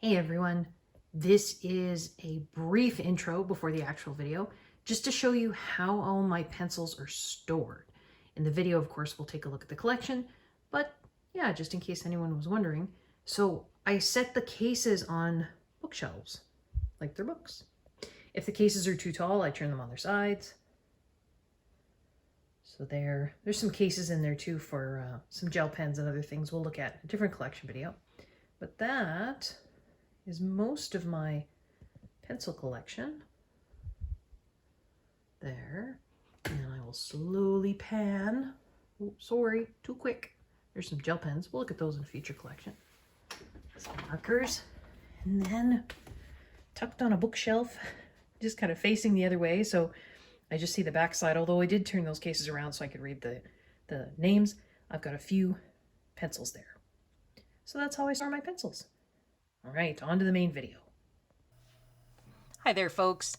Hey everyone, this is a brief intro before the actual video, just to show you how all my pencils are stored. In the video, of course, we'll take a look at the collection, but yeah, just in case anyone was wondering. So I set the cases on bookshelves, like they're books. If the cases are too tall, I turn them on their sides. So there's some cases in there too for some gel pens and other things we'll look at in a different collection video. But that is most of my pencil collection. There. And I will slowly pan. Oh, sorry, too quick. There's some gel pens. We'll look at those in a future collection. Some markers. And then tucked on a bookshelf, just kind of facing the other way. So I just see the back side, although I did turn those cases around so I could read the names. I've got a few pencils there. So that's how I store my pencils. All right, on to the main video. Hi there, folks.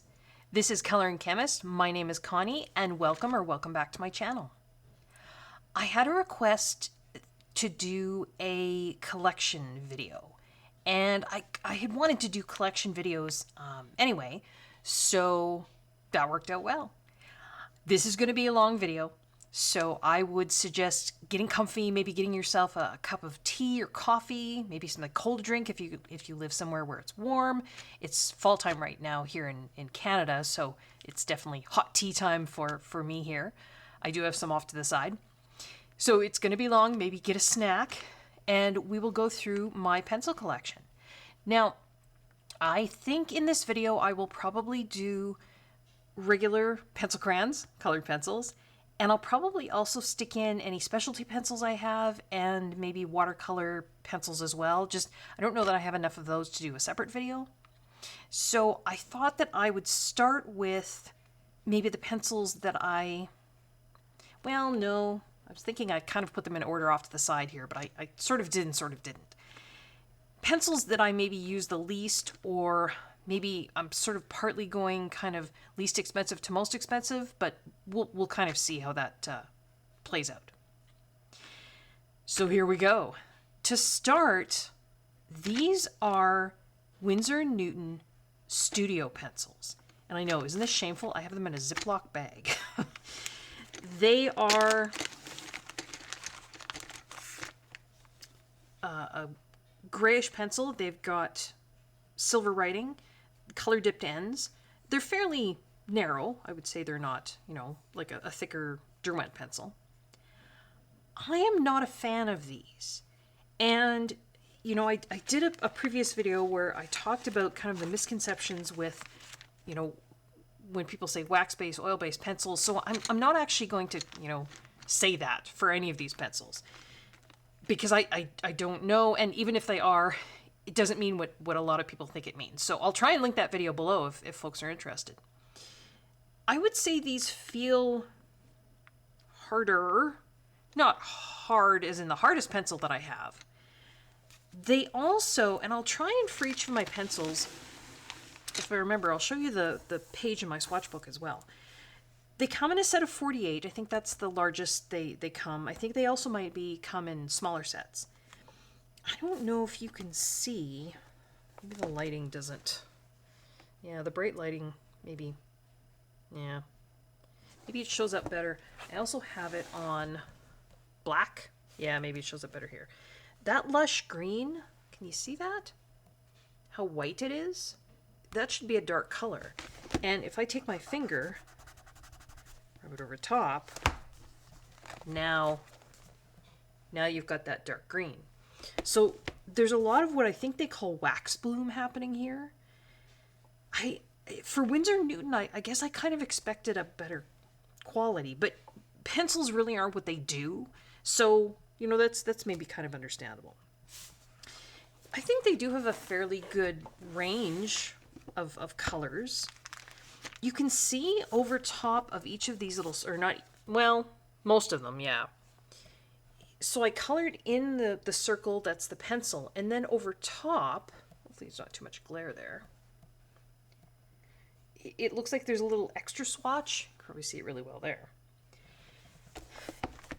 This is Coloring Chemist. My name is Connie, and welcome back to my channel. I had a request to do a collection video, and I had wanted to do collection videos anyway, so that worked out well. This is going to be a long video, so I would suggest getting comfy, maybe getting yourself a cup of tea or coffee, maybe something cold to drink if you live somewhere where it's warm. It's fall time right now here in Canada, so it's definitely hot tea time for me here. I do have some off to the side. So it's going to be long, maybe get a snack, and we will go through my pencil collection. Now, I think in this video I will probably do regular pencil crayons, colored pencils, and I'll probably also stick in any specialty pencils I have and maybe watercolor pencils as well. Just, I don't know that I have enough of those to do a separate video. So I thought that I would start with maybe the pencils that well, no, I was thinking I kind of put them in order off to the side here, but I sort of did and sort of didn't. Pencils that I maybe use the least, or maybe I'm sort of partly going kind of least expensive to most expensive, but we'll kind of see how that plays out. So here we go. To start, these are Winsor & Newton Studio pencils. And I know, isn't this shameful? I have them in a Ziploc bag. They are a grayish pencil. They've got silver writing, color dipped ends. They're fairly narrow. I would say they're not, like a thicker Derwent pencil. I am not a fan of these. And, I did a previous video where I talked about kind of the misconceptions with, when people say wax-based, oil-based pencils. So I'm not actually going to, say that for any of these pencils. Because I don't know, and even if they are, it doesn't mean what a lot of people think it means. So I'll try and link that video below if folks are interested. I would say these feel harder. Not hard as in the hardest pencil that I have. They also, and I'll try and for each of my pencils, if I remember, I'll show you the page in my swatch book as well. They come in a set of 48. I think that's the largest they come. I think they also might come in smaller sets. I don't know if you can see. Maybe the lighting doesn't. Yeah, the bright lighting, maybe. Yeah. Maybe it shows up better. I also have it on black. Yeah, maybe it shows up better here. That lush green, can you see that? How white it is? That should be a dark color. And if I take my finger, rub it over top, now you've got that dark green. So there's a lot of what I think they call wax bloom happening here. For Winsor & Newton, I guess I kind of expected a better quality, but pencils really aren't what they do. So, that's maybe kind of understandable. I think they do have a fairly good range of colors. You can see over top of each of these little, or not, well, most of them, yeah. So I colored in the circle, that's the pencil, and then over top, hopefully there's not too much glare there, it looks like there's a little extra swatch. You can probably see it really well there.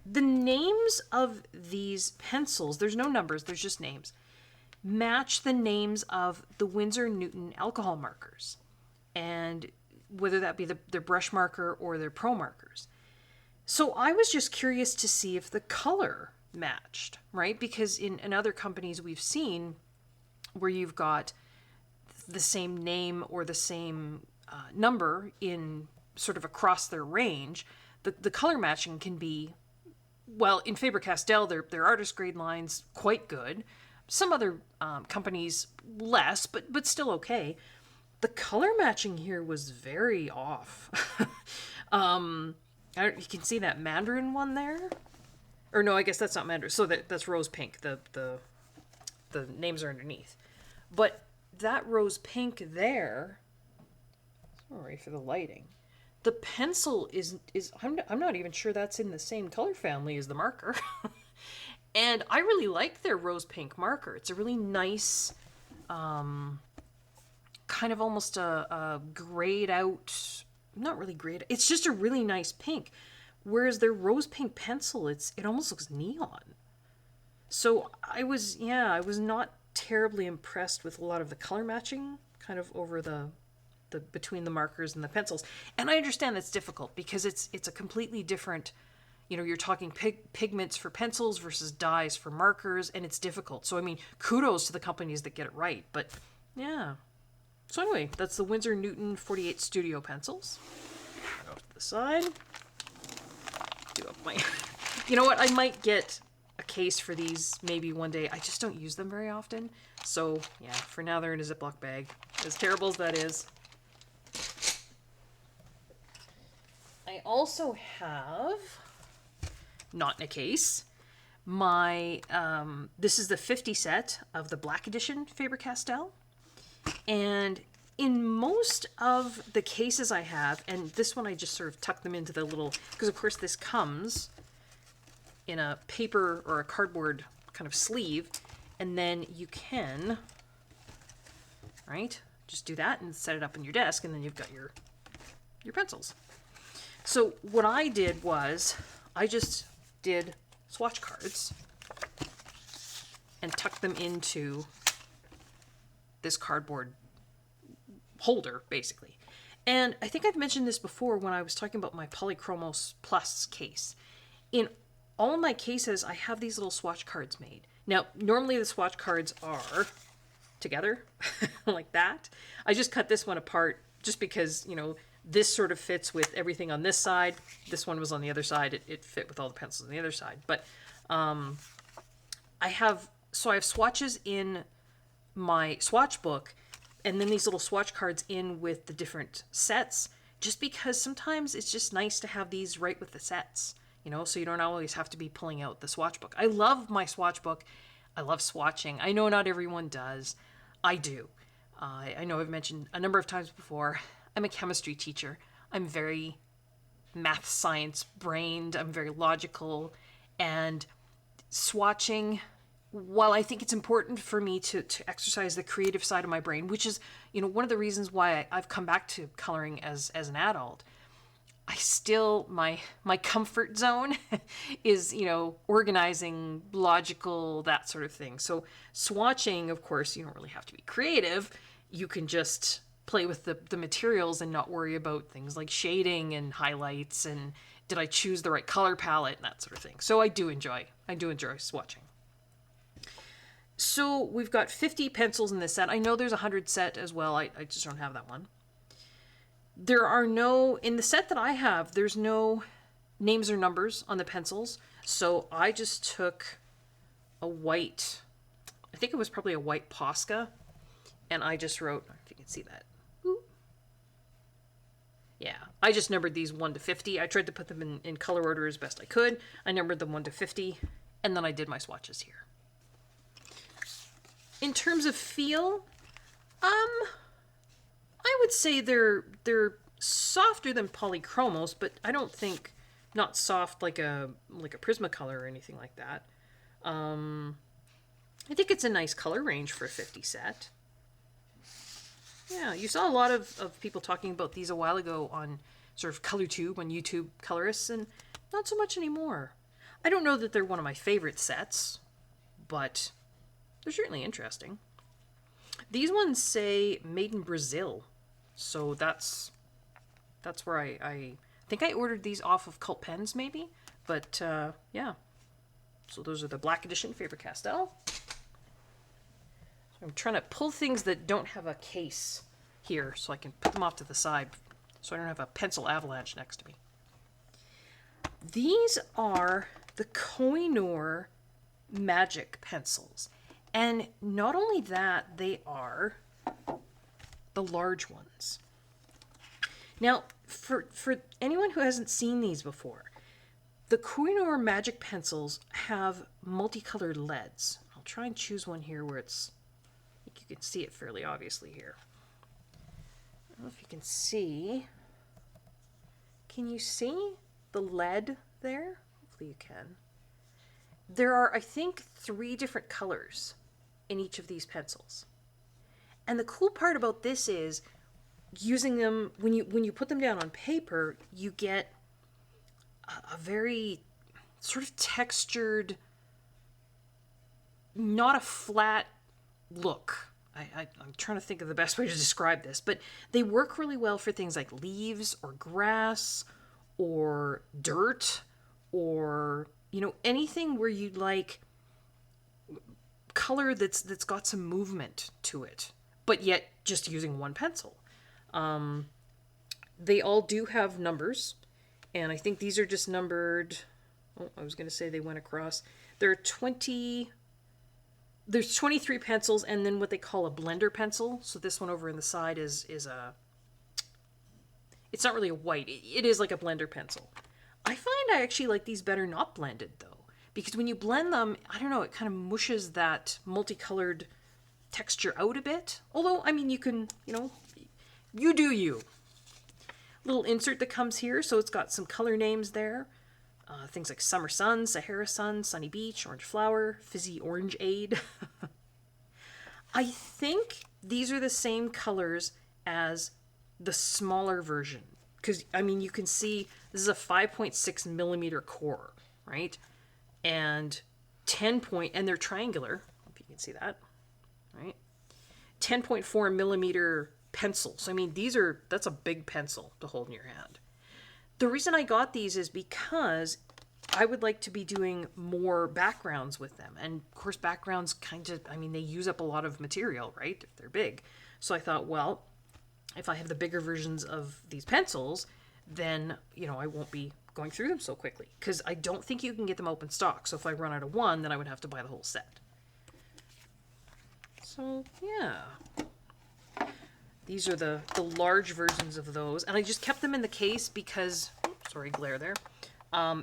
The names of these pencils, there's no numbers, there's just names. match the names of the Winsor Newton alcohol markers, and whether that be their brush marker or their pro markers. So I was just curious to see if the color matched, right? Because in other companies we've seen where you've got the same name or the same number in sort of across their range, the color matching can be, well, in Faber-Castell, their artist grade line's quite good. Some other companies less, but still okay. The color matching here was very off. You can see that Mandarin one there. Or no, I guess that's not Mandarin. So that's rose pink. The names are underneath. But that rose pink there, sorry for the lighting. The pencil is I'm not even sure that's in the same color family as the marker. And I really like their rose pink marker. It's a really nice, kind of almost a grayed out, not really grayed, it's just a really nice pink. Whereas their rose pink pencil, it almost looks neon. So I was not terribly impressed with a lot of the color matching kind of over the between the markers and the pencils. And I understand that's difficult because it's a completely different, you're talking pigments for pencils versus dyes for markers, and it's difficult. So, I mean, kudos to the companies that get it right. But, yeah. So, anyway, that's the Winsor Newton 48 Studio pencils. Off to the side. Do up my... You know what? I might get a case for these maybe one day. I just don't use them very often. So, yeah, for now they're in a Ziploc bag. As terrible as that is. I also have... not in a case. This is the 50 set of the Black Edition Faber-Castell. And in most of the cases I have, and this one I just sort of tuck them into the little, because of course this comes in a paper or a cardboard kind of sleeve, and then you can, right, just do that and set it up on your desk, and then you've got your pencils. So what I did was, I just did swatch cards and tucked them into this cardboard holder, basically. And I think I've mentioned this before when I was talking about my Polychromos Plus case. In all of my cases, I have these little swatch cards made. Now, normally the swatch cards are together, like that. I just cut this one apart just because, this sort of fits with everything on this side. This one was on the other side. It fit with all the pencils on the other side. But I have swatches in my swatch book, and then these little swatch cards in with the different sets, just because sometimes it's just nice to have these right with the sets, so you don't always have to be pulling out the swatch book. I love my swatch book. I love swatching. I know not everyone does. I do. I know I've mentioned a number of times before, I'm a chemistry teacher. I'm very math science brained. I'm very logical. And swatching, while I think it's important for me to exercise the creative side of my brain, which is, one of the reasons why I've come back to coloring as an adult, I still, my comfort zone is, organizing, logical, that sort of thing. So swatching, of course, you don't really have to be creative. You can just play with the materials and not worry about things like shading and highlights and did I choose the right color palette and that sort of thing. So I do enjoy swatching. So we've got 50 pencils in this set. I know there's a 100 set as well. I just don't have that one. There are no, in the set that I have, there's no names or numbers on the pencils. So I just took a white, I think it was probably a white Posca, and I just wrote, if you can see that. Yeah, I just numbered these 1 to 50. I tried to put them in color order as best I could. I numbered them 1 to 50, and then I did my swatches here. In terms of feel, I would say they're softer than Polychromos, but I don't think not soft like a Prismacolor or anything like that. I think it's a nice color range for a 50 set. Yeah, you saw a lot of people talking about these a while ago on sort of ColorTube, on YouTube colorists, and not so much anymore. I don't know that they're one of my favorite sets, but they're certainly interesting. These ones say made in Brazil, so that's where I think I ordered these off of Cult Pens maybe, but yeah. So those are the Black Edition Faber-Castell. So I'm trying to pull things that don't have a case here so I can put them off to the side so I don't have a pencil avalanche next to me. These are the Koh-I-Noor Magic pencils. And not only that, they are the large ones. Now, for anyone who hasn't seen these before, the Koh-I-Noor Magic pencils have multicolored leads. I'll try and choose one here where it's, I think you can see it fairly obviously here. I don't know if you can see. Can you see the lead there? Hopefully you can. There are, I think, 3 different colors in each of these pencils. And the cool part about this is using them, when you put them down on paper, you get a very sort of textured, not a flat look. I'm trying to think of the best way to describe this, but they work really well for things like leaves or grass or dirt or, you know, anything where you'd like color that's got some movement to it, but yet just using one pencil. They all do have numbers, and I think these are just numbered. Oh, I was going to say they went across. There's 23 pencils, and then what they call a blender pencil. So this one over in the side is a, it's not really a white. It is like a blender pencil. I find I actually like these better not blended though, because when you blend them, I don't know, it kind of mushes that multicolored texture out a bit. Although, I mean, you can, you know, you do you. Little insert that comes here, so it's got some color names there. Things like Summer Sun, Sahara Sun, Sunny Beach, Orange Flower, Fizzy Orangeade. I think these are the same colors as the smaller version. Because, I mean, you can see this is a 5.6 millimeter core, right? And and they're triangular, if you can see that, right? 10.4 millimeter pencils. I mean, that's a big pencil to hold in your hand. The reason I got these is because I would like to be doing more backgrounds with them. And of course, backgrounds kind of, I mean, they use up a lot of material, right? If they're big. So I thought, well, if I have the bigger versions of these pencils, then, you know, I won't be going through them so quickly. Because I don't think you can get them open stock. So if I run out of one, then I would have to buy the whole set. So, yeah. These are the large versions of those. And I just kept them in the case because, sorry, glare there.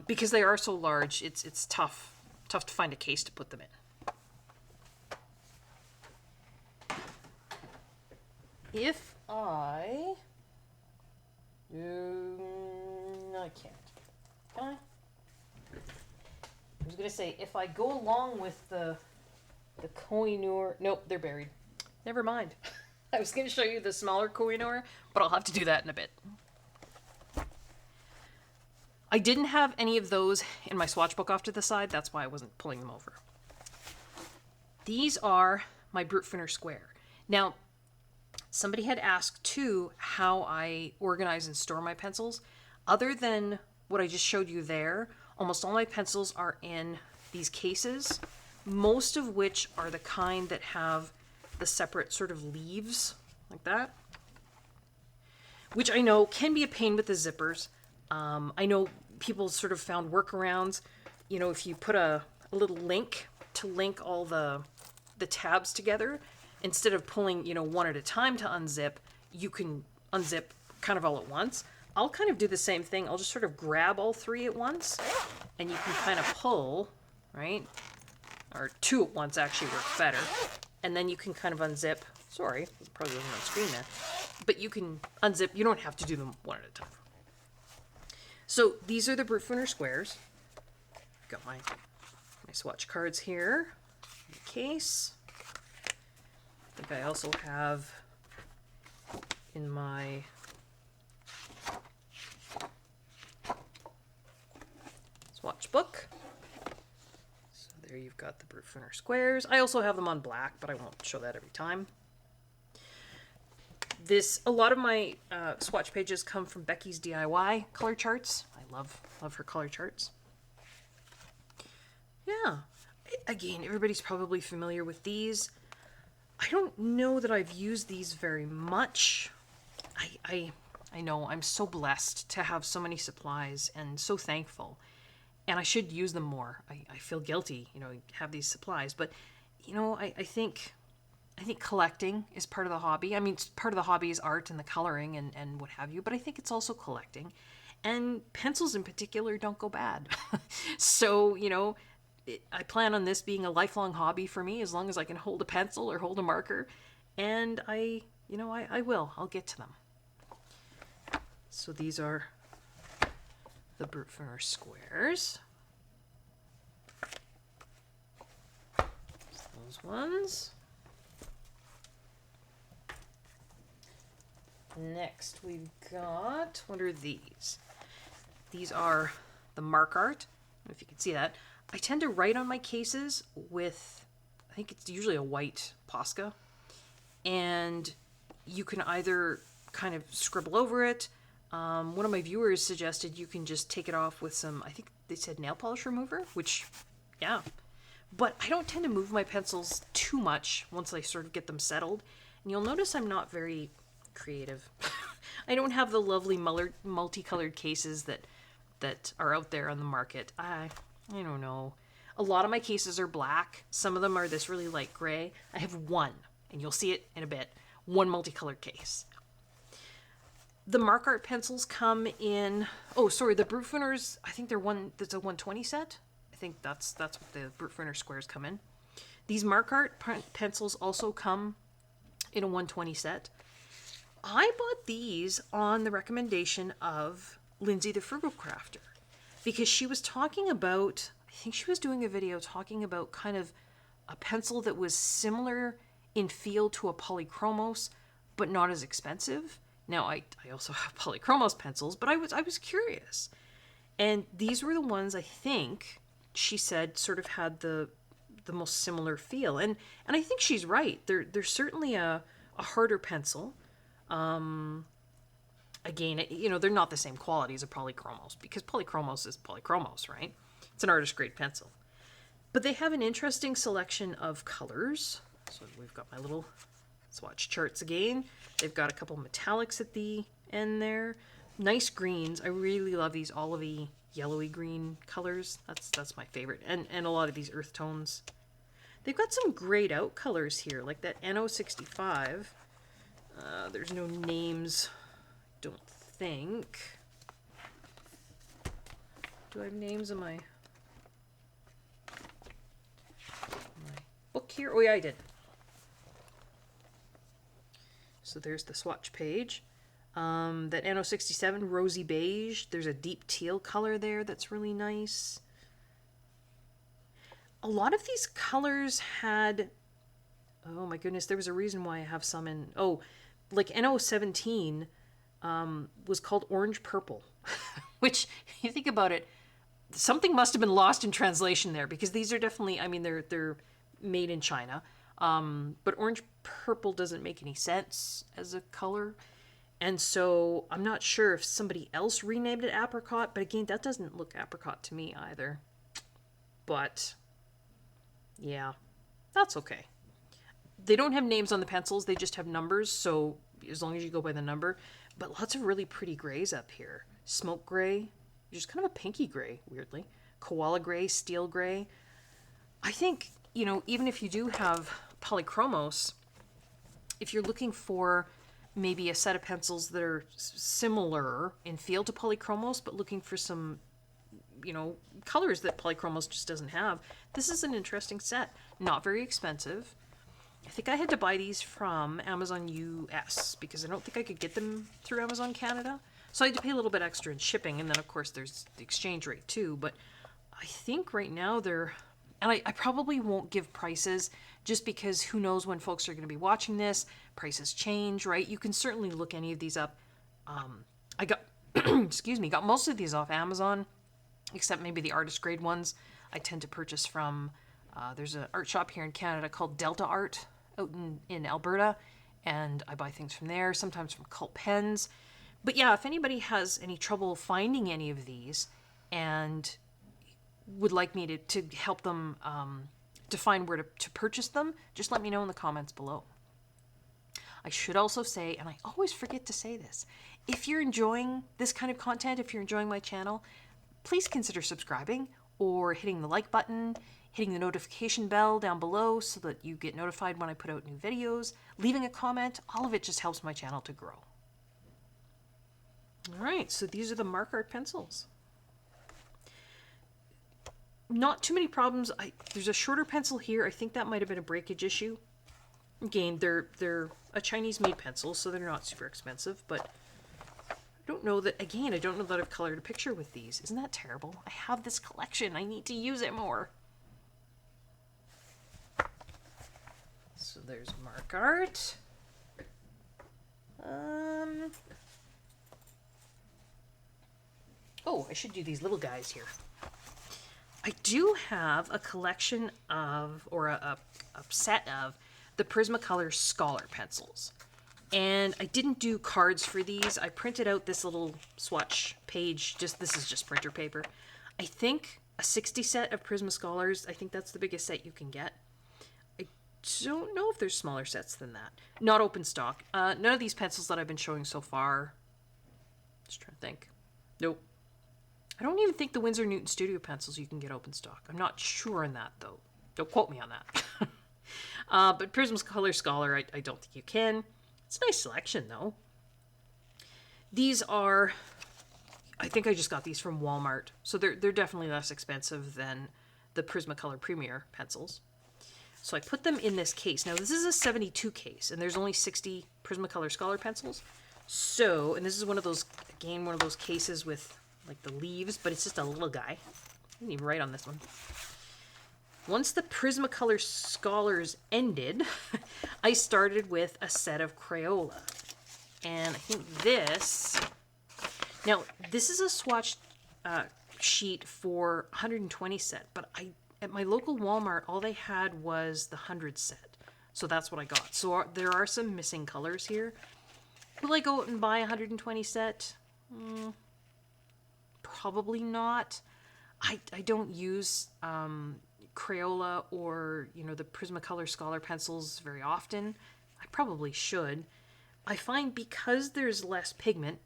Because they are so large, it's tough to find a case to put them in. If I can't. Can I? I was gonna say if I go along with the Koh-I-Noor. Nope, they're buried. Never mind. I was gonna show you the smaller Koh-I-Noor, but I'll have to do that in a bit. I didn't have any of those in my swatch book off to the side. That's why I wasn't pulling them over. These are my Brutfuner square. Now, somebody had asked too how I organize and store my pencils. Other than what I just showed you there, almost all my pencils are in these cases, most of which are the kind that have the separate sort of leaves like that, which I know can be a pain with the zippers. I know people sort of found workarounds. You know, if you put a little link to link all the tabs together, instead of pulling, you know, one at a time to unzip, you can unzip kind of all at once. I'll kind of do the same thing. I'll just sort of grab all 3 at once, and you can kind of pull, right? Or 2 at once actually works better. And then you can kind of unzip. Sorry, it probably wasn't on screen there. But you can unzip. You don't have to do them one at a time. So these are the Brutfuner squares. Got my swatch cards here in the case. I think I also have in my swatch book. So there you've got the Brutfuner squares. I also have them on black, but I won't show that every time. A lot of my swatch pages come from Becky's DIY color charts. I love her color charts. Yeah. Again, everybody's probably familiar with these. I don't know that I've used these very much. I know I'm so blessed to have so many supplies and so thankful. And I should use them more. I feel guilty, have these supplies. But, I think collecting is part of the hobby. I mean, part of the hobby is art and the coloring and what have you. But I think it's also collecting. And pencils in particular don't go bad. So, I plan on this being a lifelong hobby for me as long as I can hold a pencil or hold a marker. And I will. I'll get to them. So these are the Brutfuner squares. Those ones. Next we've got, what are these? These are the Markart. I don't know if you can see that. I tend to write on my cases with, I think it's usually a white Posca. And you can either kind of scribble over it. One of my viewers suggested you can just take it off with some, I think they said nail polish remover, which, yeah. But I don't tend to move my pencils too much once I sort of get them settled. And you'll notice I'm not very creative. I don't have the lovely multicolored cases that are out there on the market. I don't know. A lot of my cases are black. Some of them are this really light gray. I have one, and you'll see it in a bit, one multicolored case. The Markart pencils come in, the Brutfuners, I think that's a 120 set. I think that's what the Brutfuner squares come in. These Markart pencils also come in a 120 set. I bought these on the recommendation of Lindsay the Frugal Crafter because she was talking about, I think she was doing a video talking about kind of a pencil that was similar in feel to a Polychromos, but not as expensive. Now, I also have Polychromos pencils, but I was curious. And these were the ones I think she said sort of had the most similar feel. And I think she's right. They're certainly a harder pencil. Again, they're not the same quality as a Polychromos because Polychromos is Polychromos, right? It's an artist grade pencil. But they have an interesting selection of colors. So we've got my little swatch charts again. They've got a couple metallics at the end there. Nice greens. I really love these olivey, yellowy green colors. That's my favorite. And a lot of these earth tones. They've got some grayed out colors here, like that NO65. There's no names, don't think. Do I have names in my book here? Oh yeah, I did. So there's the swatch page. That NO67 rosy beige. There's a deep teal color there that's really nice. A lot of these colors had, oh my goodness, there was a reason why I have some in, like NO17 was called orange purple, which, if you think about it, something must have been lost in translation there because these are definitely, I mean, they're made in China. But orange purple doesn't make any sense as a color. And so I'm not sure if somebody else renamed it apricot, but again, that doesn't look apricot to me either. But yeah, that's okay. They don't have names on the pencils, they just have numbers, so as long as you go by the number. But lots of really pretty grays up here. Smoke gray, just kind of a pinky gray, weirdly. Koala gray, steel gray. I think, even if you do have Polychromos, if you're looking for maybe a set of pencils that are similar in feel to Polychromos, but looking for some, colors that Polychromos just doesn't have, this is an interesting set. Not very expensive. I think I had to buy these from Amazon US because I don't think I could get them through Amazon Canada. So I had to pay a little bit extra in shipping, and then of course there's the exchange rate too. But I think right now they're, and I probably won't give prices just because who knows when folks are going to be watching this. Prices change, right? You can certainly look any of these up. I got, got most of these off Amazon, except maybe the artist grade ones I tend to purchase from There's an art shop here in Canada called Delta Art out in Alberta, and I buy things from there, sometimes from Cult Pens. But yeah, if anybody has any trouble finding any of these and would like me to help them to find where to purchase them, just let me know in the comments below. I should also say, and I always forget to say this, if you're enjoying this kind of content, if you're enjoying my channel, please consider subscribing or hitting the like button, hitting the notification bell down below so that you get notified when I put out new videos, leaving a comment. All of it just helps my channel to grow. All right, so these are the Markart pencils. Not too many problems. There's a shorter pencil here. I think that might have been a breakage issue. Again, they're a Chinese-made pencil, so they're not super expensive, but I don't know that, again, I don't know that I've colored a picture with these. Isn't that terrible? I have this collection. I need to use it more. So there's Markart. Oh, I should do these little guys here. I do have a collection of, or a set of, the Prismacolor Scholar pencils. And I didn't do cards for these. I printed out this little swatch page. This is just printer paper. I think a 60 set of Prismacolors. I think that's the biggest set you can get. I don't know if there's smaller sets than that. Not open stock. None of these pencils that I've been showing so far. Just trying to think. Nope. I don't even think the Winsor & Studio pencils you can get open stock. I'm not sure on that, though. Don't quote me on that. But Prismacolor Scholar, I don't think you can. It's a nice selection, though. These are... I think I just got these from Walmart. So they're definitely less expensive than the Prismacolor Premier pencils. So I put them in this case. Now, this is a 72 case, and there's only 60 Prismacolor Scholar pencils. So, and this is one of those, again, one of those cases with like the leaves, but it's just a little guy. I didn't even write on this one. Once the Prismacolor Scholars ended, I started with a set of Crayola. And I think this... Now, this is a swatch sheet for 120 set, but at my local Walmart, all they had was the 100 set. So that's what I got. So there are some missing colors here. Will I go out and buy a 120 set? Probably not. I don't use Crayola or, you know, the Prismacolor Scholar pencils very often. I probably should. I find because there's less pigment,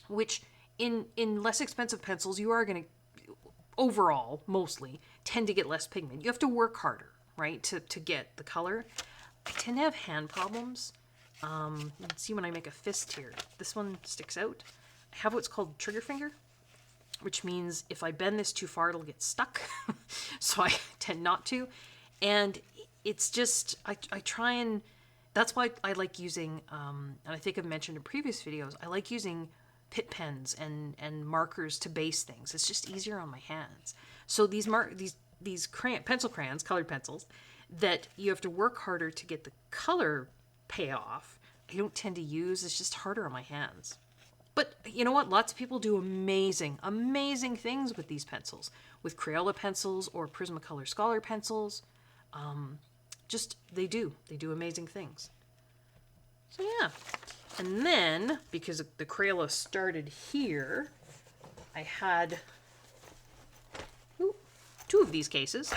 which in less expensive pencils you are going to, overall, mostly, tend to get less pigment. You have to work harder, right, to get the color. I tend to have hand problems. You can see when I make a fist here. This one sticks out. I have what's called trigger finger, which means if I bend this too far, it'll get stuck. So I tend not to. And it's just, I try and, that's why I like using, and I think I've mentioned in previous videos, I like using Pitt pens and markers to base things. It's just easier on my hands. So these pencil crayons, colored pencils, that you have to work harder to get the color payoff, I don't tend to use. It's just harder on my hands. But you know what? Lots of people do amazing, amazing things with these pencils. With Crayola pencils or Prismacolor Scholar pencils. They do amazing things. So yeah. And then, because the Crayola started here, I had two of these cases.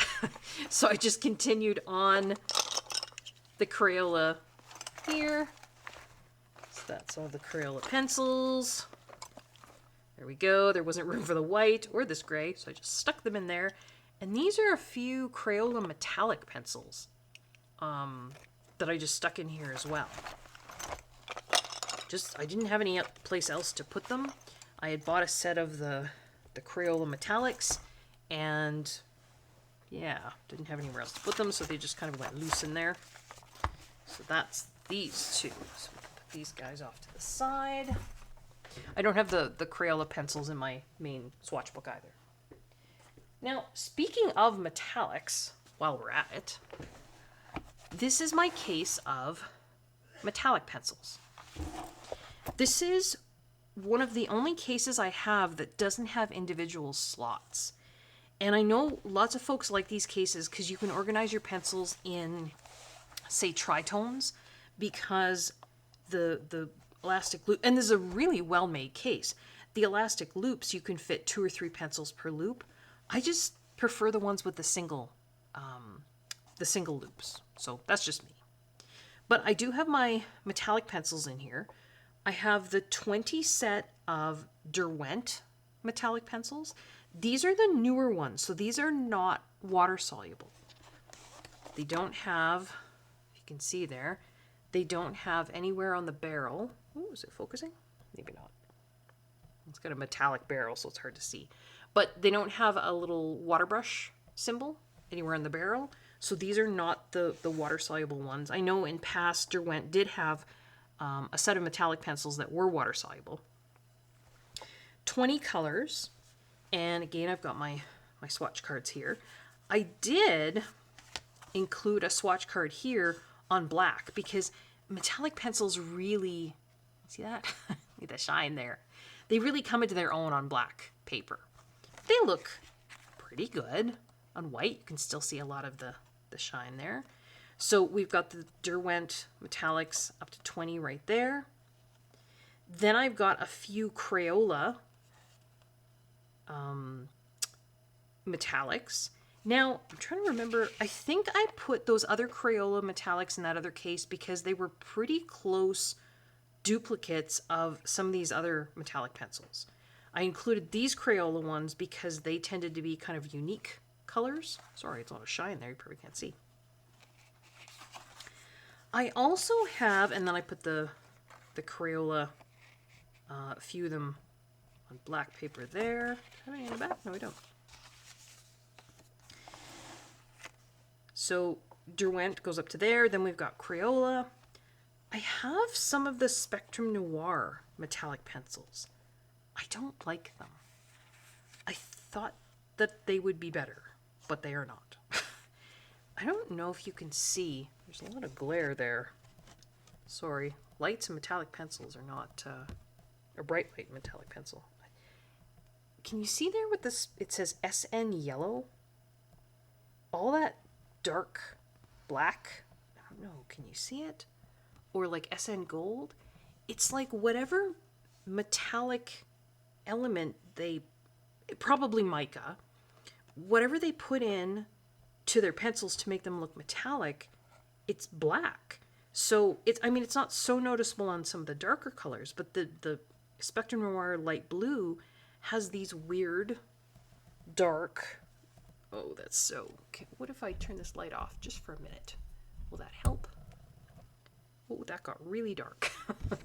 So I just continued on the Crayola here. That's all the Crayola pencils. There we go. There wasn't room for the white or this gray, so I just stuck them in there. And these are a few Crayola metallic pencils that I just stuck in here as well. I didn't have any place else to put them. I had bought a set of the Crayola metallics, and yeah, didn't have anywhere else to put them, so they just kind of went loose in there. So that's these two. So these guys off to the side. I don't have the Crayola pencils in my main swatch book either. Now, speaking of metallics, while we're at it, this is my case of metallic pencils. This is one of the only cases I have that doesn't have individual slots. And I know lots of folks like these cases because you can organize your pencils in, say, tritones, because the elastic loop, and this is a really well-made case. The elastic loops, you can fit 2 or 3 pencils per loop. I just prefer the ones with the single loops. So that's just me. But I do have my metallic pencils in here. I have the 20 set of Derwent metallic pencils. These are the newer ones, so these are not water soluble. They don't have, if you can see there, they don't have anywhere on the barrel. Ooh, is it focusing? Maybe not. It's got a metallic barrel, so it's hard to see. But they don't have a little water brush symbol anywhere on the barrel. So these are not the water-soluble ones. I know in past Derwent did have a set of metallic pencils that were water-soluble. 20 colors. And again, I've got my swatch cards here. I did include a swatch card here on black because metallic pencils really, see that? Look at the shine there. They really come into their own on black paper. They look pretty good. On white, you can still see a lot of the shine there. So we've got the Derwent metallics up to 20 right there. Then I've got a few Crayola metallics. Now, I'm trying to remember, I think I put those other Crayola metallics in that other case because they were pretty close duplicates of some of these other metallic pencils. I included these Crayola ones because they tended to be kind of unique colors. Sorry, it's a lot of shine there, you probably can't see. I also have, and then I put the Crayola, a few of them on black paper there. Have any in the back? No, we don't. So Derwent goes up to there. Then we've got Crayola. I have some of the Spectrum Noir metallic pencils. I don't like them. I thought that they would be better, but they are not. I don't know if you can see. There's a lot of glare there. Sorry. Lights and metallic pencils are not a bright light metallic pencil. Can you see there with this? It says SN yellow. All that dark black. I don't know. Can you see it? Or like SN gold. It's like whatever metallic element probably mica, whatever they put in to their pencils to make them look metallic, it's black. So it's not so noticeable on some of the darker colors, but the Spectrum Noir light blue has these weird dark, oh, that's so, okay, what if I turn this light off just for a minute? Will that help? Oh, that got really dark. But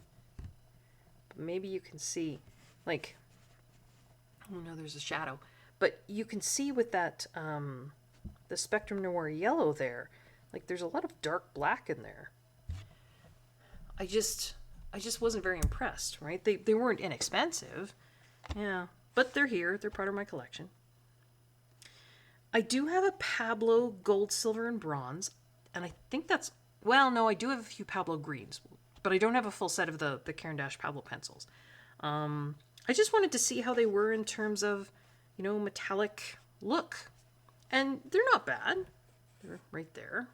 maybe you can see, like, oh no, there's a shadow. But you can see with that, the Spectrum Noir yellow there, like there's a lot of dark black in there. I just wasn't very impressed, right? They weren't inexpensive. Yeah, but they're here. They're part of my collection. I do have a Pablo gold, silver, and bronze. And I think that's, well, no, I do have a few Pablo greens, but I don't have a full set of the Caran D'Ache Pablo pencils. I just wanted to see how they were in terms of, metallic look. And they're not bad. They're right there.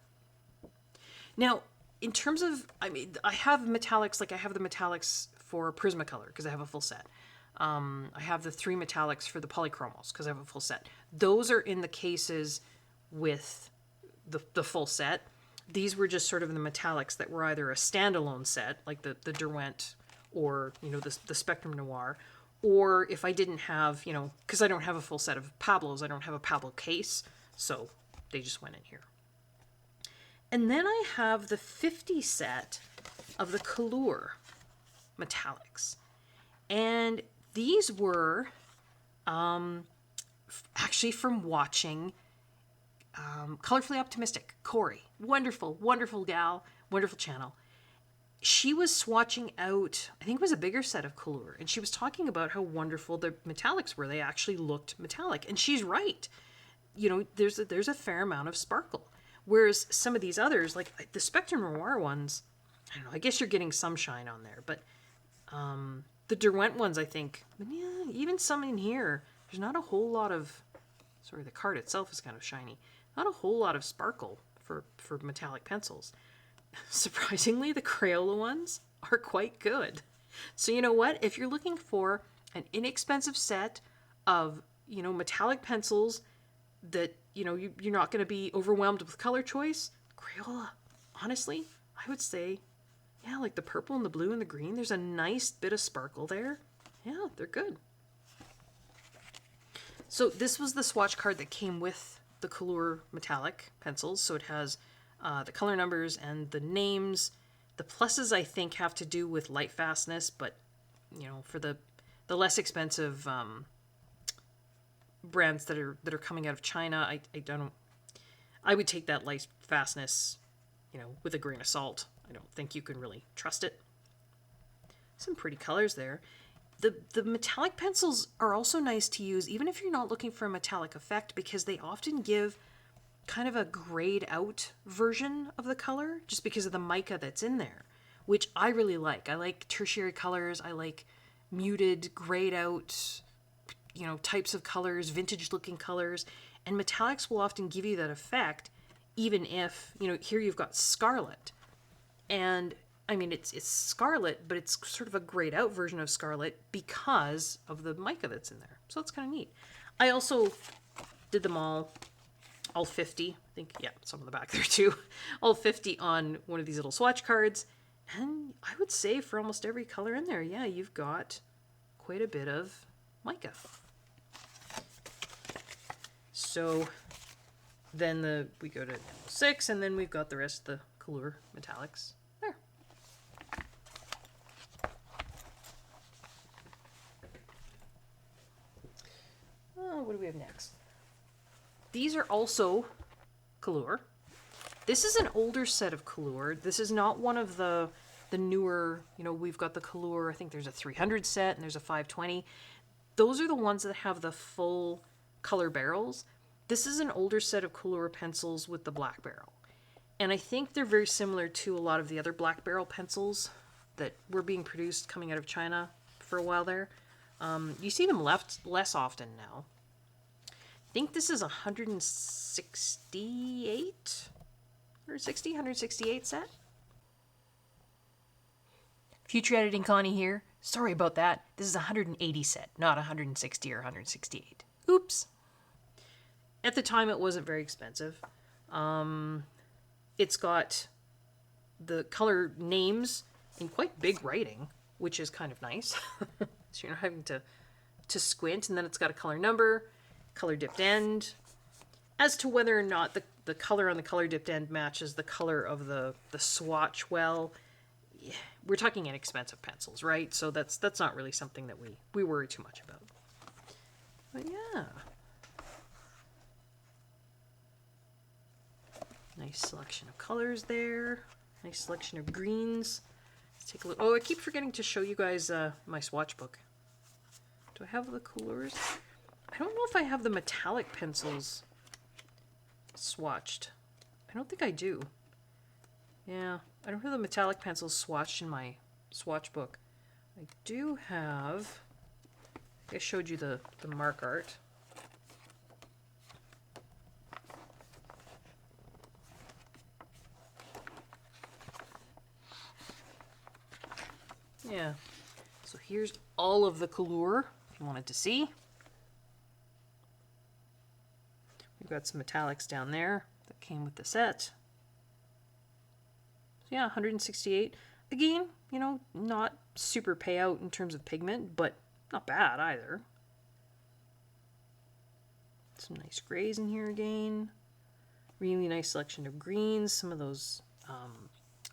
Now, in terms of, I have metallics, like I have the metallics for Prismacolor because I have a full set. I have the 3 metallics for the Polychromos because I have a full set. Those are in the cases with the full set. These were just sort of the metallics that were either a standalone set, like the Derwent or, the Spectrum Noir, or if I didn't have, because I don't have a full set of Pablos, I don't have a Pablo case, so they just went in here. And then I have the 50 set of the Kalour metallics. And these were actually from watching Colorfully Optimistic, Corey. Wonderful, wonderful gal, wonderful channel. She was swatching out, I think it was a bigger set of Kalour, and she was talking about how wonderful the metallics were. They actually looked metallic, and she's right. There's a fair amount of sparkle. Whereas some of these others, like the Spectrum Noir ones, I don't know, I guess you're getting some shine on there, but the Derwent ones, I think, yeah, even some in here, there's not a whole lot of Sorry, the card itself is kind of shiny. Not a whole lot of sparkle for metallic pencils. Surprisingly, the Crayola ones are quite good. So you know what? If you're looking for an inexpensive set of, you know, metallic pencils that, you know, you're not going to be overwhelmed with color choice, Crayola, honestly, I would say, yeah, like the purple and the blue and the green, there's a nice bit of sparkle there. Yeah, they're good. So this was the swatch card that came with the Kalour metallic pencils. So it has the color numbers and the names. The pluses, I think, have to do with light fastness, but, you know, for the less expensive brands that are coming out of China, I would take that light fastness, you know, with a grain of salt. I don't think you can really trust it. Some pretty colors there. The metallic pencils are also nice to use, even if you're not looking for a metallic effect, because they often give kind of a grayed out version of the color just because of the mica that's in there, which I really like. I like tertiary colors. I like muted, grayed out, you know, types of colors, vintage looking colors, and metallics will often give you that effect, even if, you know, here you've got scarlet. And I mean, it's scarlet, but it's sort of a grayed out version of scarlet because of the mica that's in there. So it's kind of neat. I also did them all 50. I think, yeah, some on the back there too. All 50 on one of these little swatch cards. And I would say for almost every color in there, yeah, you've got quite a bit of mica. So then we go to 6, and then we've got the rest of the Kalour metallics there. What do we have next? These are also Kalour. This is an older set of Kalour. This is not one of the newer, you know, we've got the Kalour, I think there's a 300 set and there's a 520. Those are the ones that have the full color barrels. This is an older set of Kalour pencils with the black barrel. And I think they're very similar to a lot of the other black barrel pencils that were being produced coming out of China for a while there. You see them less often now. I think this is 168 set. Future Editing Connie here. Sorry about that. This is 180 set, not 160 or 168. Oops. At the time, it wasn't very expensive. It's got the color names in quite big writing, which is kind of nice. So you're not having to squint. And then it's got a color number, color dipped end. As to whether or not the color on the color dipped end matches the color of the swatch, well, yeah, we're talking inexpensive pencils, right? So that's not really something that we worry too much about. But yeah. Nice selection of colors there. Nice selection of greens. Let's take a look. Oh, I keep forgetting to show you guys my swatch book. Do I have the Kalours? I don't know if I have the metallic pencils swatched. I don't think I do. Yeah, I don't have the metallic pencils swatched in my swatch book. I do have... I showed you the Markart. Yeah, so here's all of the Kalour, if you wanted to see. We've got some metallics down there that came with the set. So yeah, 168. Again, you know, not super payout in terms of pigment, but not bad either. Some nice grays in here again. Really nice selection of greens. Some of those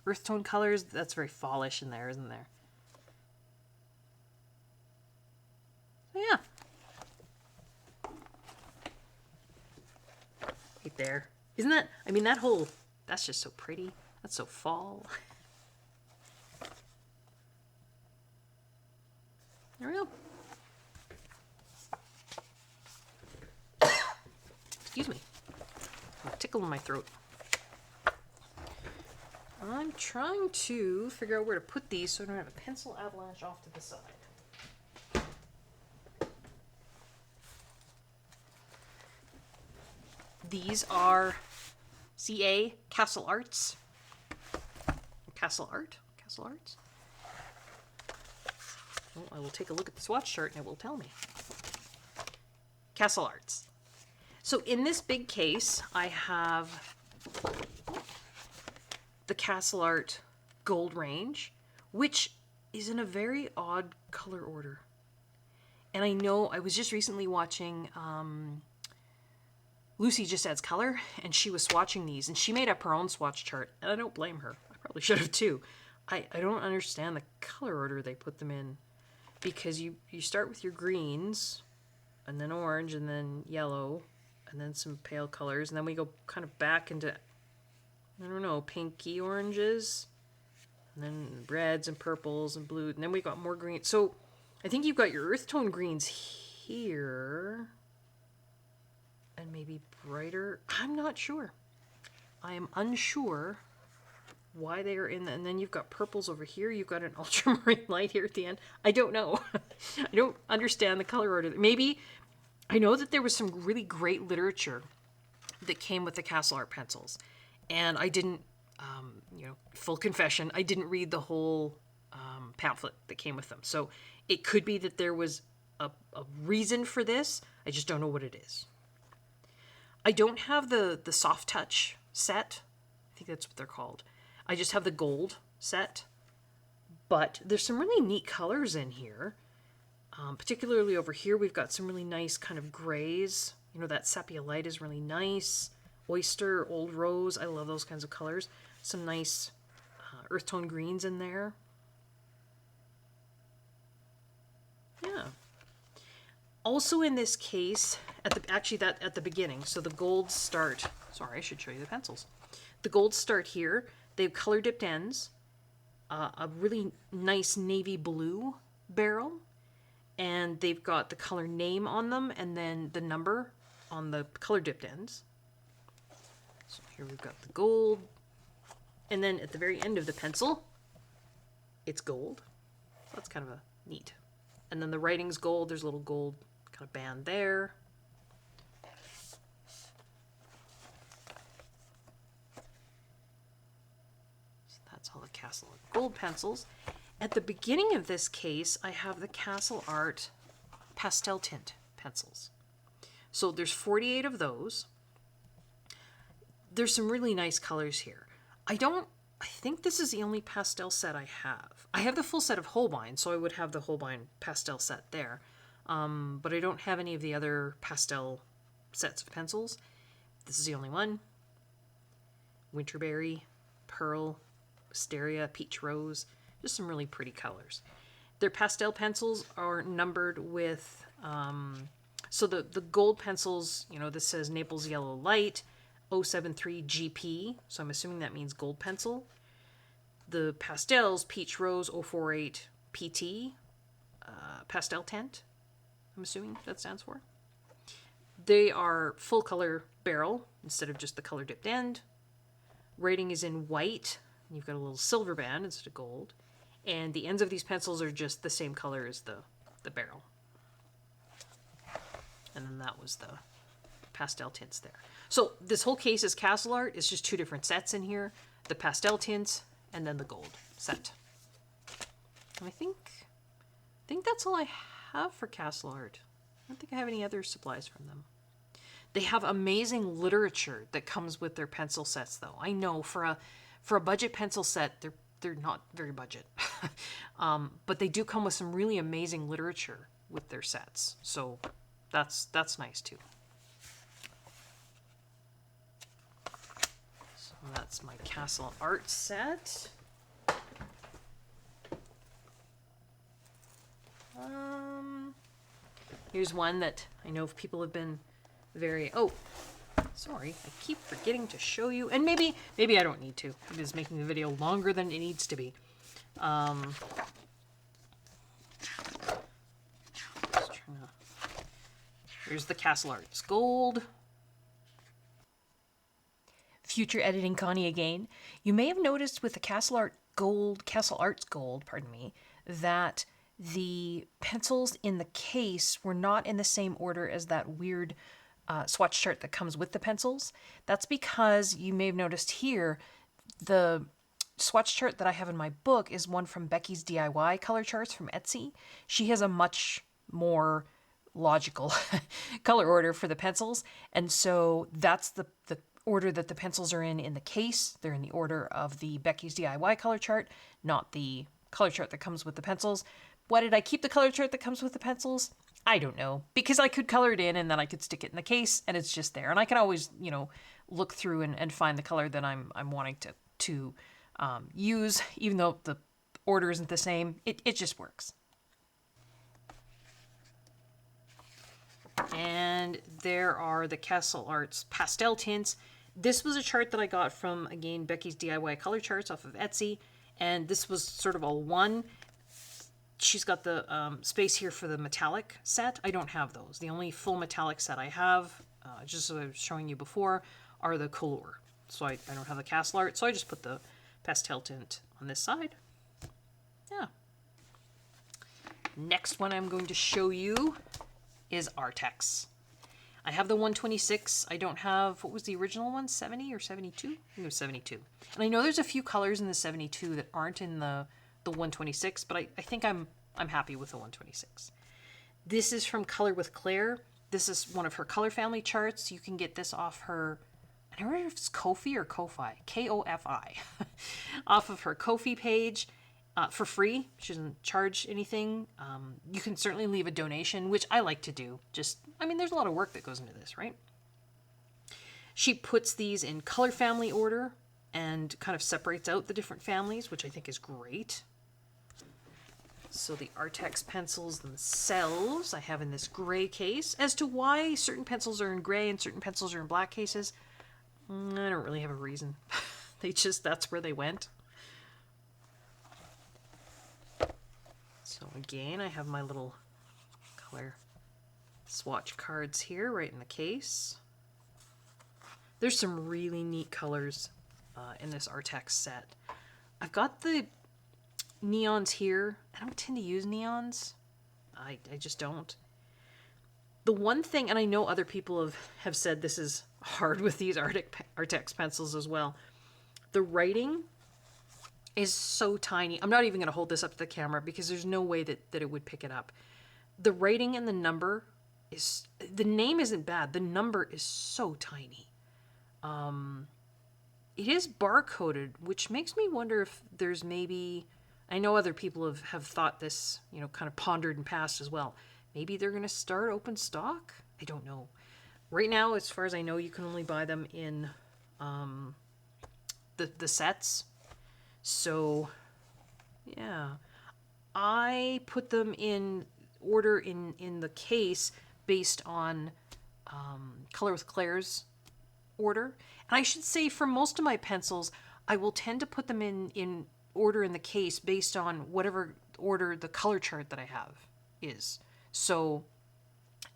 earth tone colors. That's very fallish in there, isn't there? So yeah. Right there. Isn't that, I mean, that's just so pretty. That's so fall. There we go. Excuse me. A tickle in my throat. I'm trying to figure out where to put these so I don't have a pencil avalanche off to the side. These are CA Castle Arts. Castle Arts. Oh, I will take a look at the swatch chart and it will tell me. Castle Arts. So in this big case, I have the Castle Art Gold range, which is in a very odd color order. And I know I was just recently watching Lucy Just Adds Color, and she was swatching these, and she made up her own swatch chart, and I don't blame her. I probably should have too. I don't understand the color order they put them in, because you start with your greens, and then orange, and then yellow, and then some pale colors, and then we go kind of back into, I don't know, pinky oranges, and then reds and purples and blue, and then we got more green. So I think you've got your earth tone greens here, and maybe brighter. I'm not sure. I am unsure why they are in the, and then you've got purples over here. You've got an ultramarine light here at the end. I don't know. I don't understand the color order. Maybe, I know that there was some really great literature that came with the Castle Art pencils, and I didn't, full confession, I didn't read the whole pamphlet that came with them. So it could be that there was a reason for this. I just don't know what it is. I don't have the soft touch set. I think that's what they're called. I just have the gold set. But there's some really neat colors in here. Particularly over here, we've got some really nice kind of grays. You know, that sepia light is really nice. Oyster, old rose, I love those kinds of colors. Some nice earth tone greens in there. Yeah. Also in this case, at the beginning, so the golds start, sorry, I should show you the pencils. The golds start here. They have color dipped ends, a really nice navy blue barrel, and they've got the color name on them and then the number on the color dipped ends. So here we've got the gold, and then at the very end of the pencil, it's gold. So that's kind of a neat. And then the writing's gold. There's a little gold kind of band there. So that's all the Castle Art gold pencils. At the beginning of this case, I have the Castle Art Pasteltint pencils. So there's 48 of those. There's some really nice colors here. I think this is the only pastel set I have. I have the full set of Holbein, so I would have the Holbein pastel set there. But I don't have any of the other pastel sets of pencils. This is the only one. Winterberry, Pearl, Wisteria, Peach Rose. Just some really pretty colors. Their pastel pencils are numbered with, so the gold pencils, you know, this says Naples Yellow Light, 073 GP, so I'm assuming that means gold pencil. The pastels, Peach Rose 048 PT, Pasteltint, I'm assuming that stands for. They are full color barrel instead of just the color dipped end. Writing is in white. You've got a little silver band instead of gold. And the ends of these pencils are just the same color as the barrel. And then that was the pastel tints there. So this whole case is Castle Art. It's just two different sets in here. The pastel tints and then the gold set. And I think that's all I have for Castle Art. I don't think I have any other supplies from them. They have amazing literature that comes with their pencil sets, though. I know for a budget pencil set, they're not very budget. But they do come with some really amazing literature with their sets. So that's nice too. So that's my Castle Art set. Here's one that I know if people have been very, sorry, I keep forgetting to show you, and maybe I don't need to. It is making the video longer than it needs to be. Here's the Castle Arts Gold. Future editing Connie again. You may have noticed with the Castle Arts Gold, that the pencils in the case were not in the same order as that weird swatch chart that comes with the pencils. That's because you may have noticed here, the swatch chart that I have in my book is one from Becky's DIY color charts from Etsy. She has a much more logical color order for the pencils, and so that's the order that the pencils are in the case. They're in the order of the Becky's DIY color chart, not the color chart that comes with the pencils. Why did I keep the color chart that comes with the pencils? I don't know, because I could color it in and then I could stick it in the case and it's just there, and I can always, you know, look through and find the color that I'm wanting to use, even though the order isn't the same. It just works. And there are the Castle Arts pastel tints. This was a chart that I got from, again, Becky's DIY color charts off of Etsy, and this was sort of all one. She's got the space here for the metallic set. I don't have those. The only full metallic set I have, just as I was showing you before, are the Kalour. So I don't have the Castle Art, so I just put the Pasteltint on this side. Yeah. Next one I'm going to show you is Arrtx. I have the 126. I don't have, what was the original one, 70 or 72? I think it was 72. And I know there's a few colors in the 72 that aren't in the 126, but I think I'm happy with the 126. This is from Color with Claire. This is one of her color family charts. You can get this off her, I don't know if it's Ko-fi or Ko-fi, K-O-F-I, off of her Ko-fi page for free. She doesn't charge anything. You can certainly leave a donation, which I like to do. Just, I mean, there's a lot of work that goes into this, right? She puts these in color family order and kind of separates out the different families, which I think is great. So the Arrtx pencils themselves I have in this gray case. As to why certain pencils are in gray and certain pencils are in black cases, I don't really have a reason. That's where they went. So again, I have my little color swatch cards here right in the case. There's some really neat colors in this Arrtx set. I've got the neons here. I don't tend to use neons. I just don't. The one thing, and I know other people have said this is hard with these Arrtx pencils as well, the writing is so tiny. I'm not even going to hold this up to the camera because there's no way that it would pick it up. The writing and the number is, the name isn't bad, the number is so tiny. It is barcoded, which makes me wonder if there's maybe, I know other people have thought this, you know, kind of pondered and passed as well. Maybe they're going to start open stock? I don't know. Right now, as far as I know, you can only buy them in the sets. So, yeah. I put them in order in the case based on Color with Claire's order. And I should say for most of my pencils, I will tend to put them in order in the case based on whatever order the color chart that I have is. So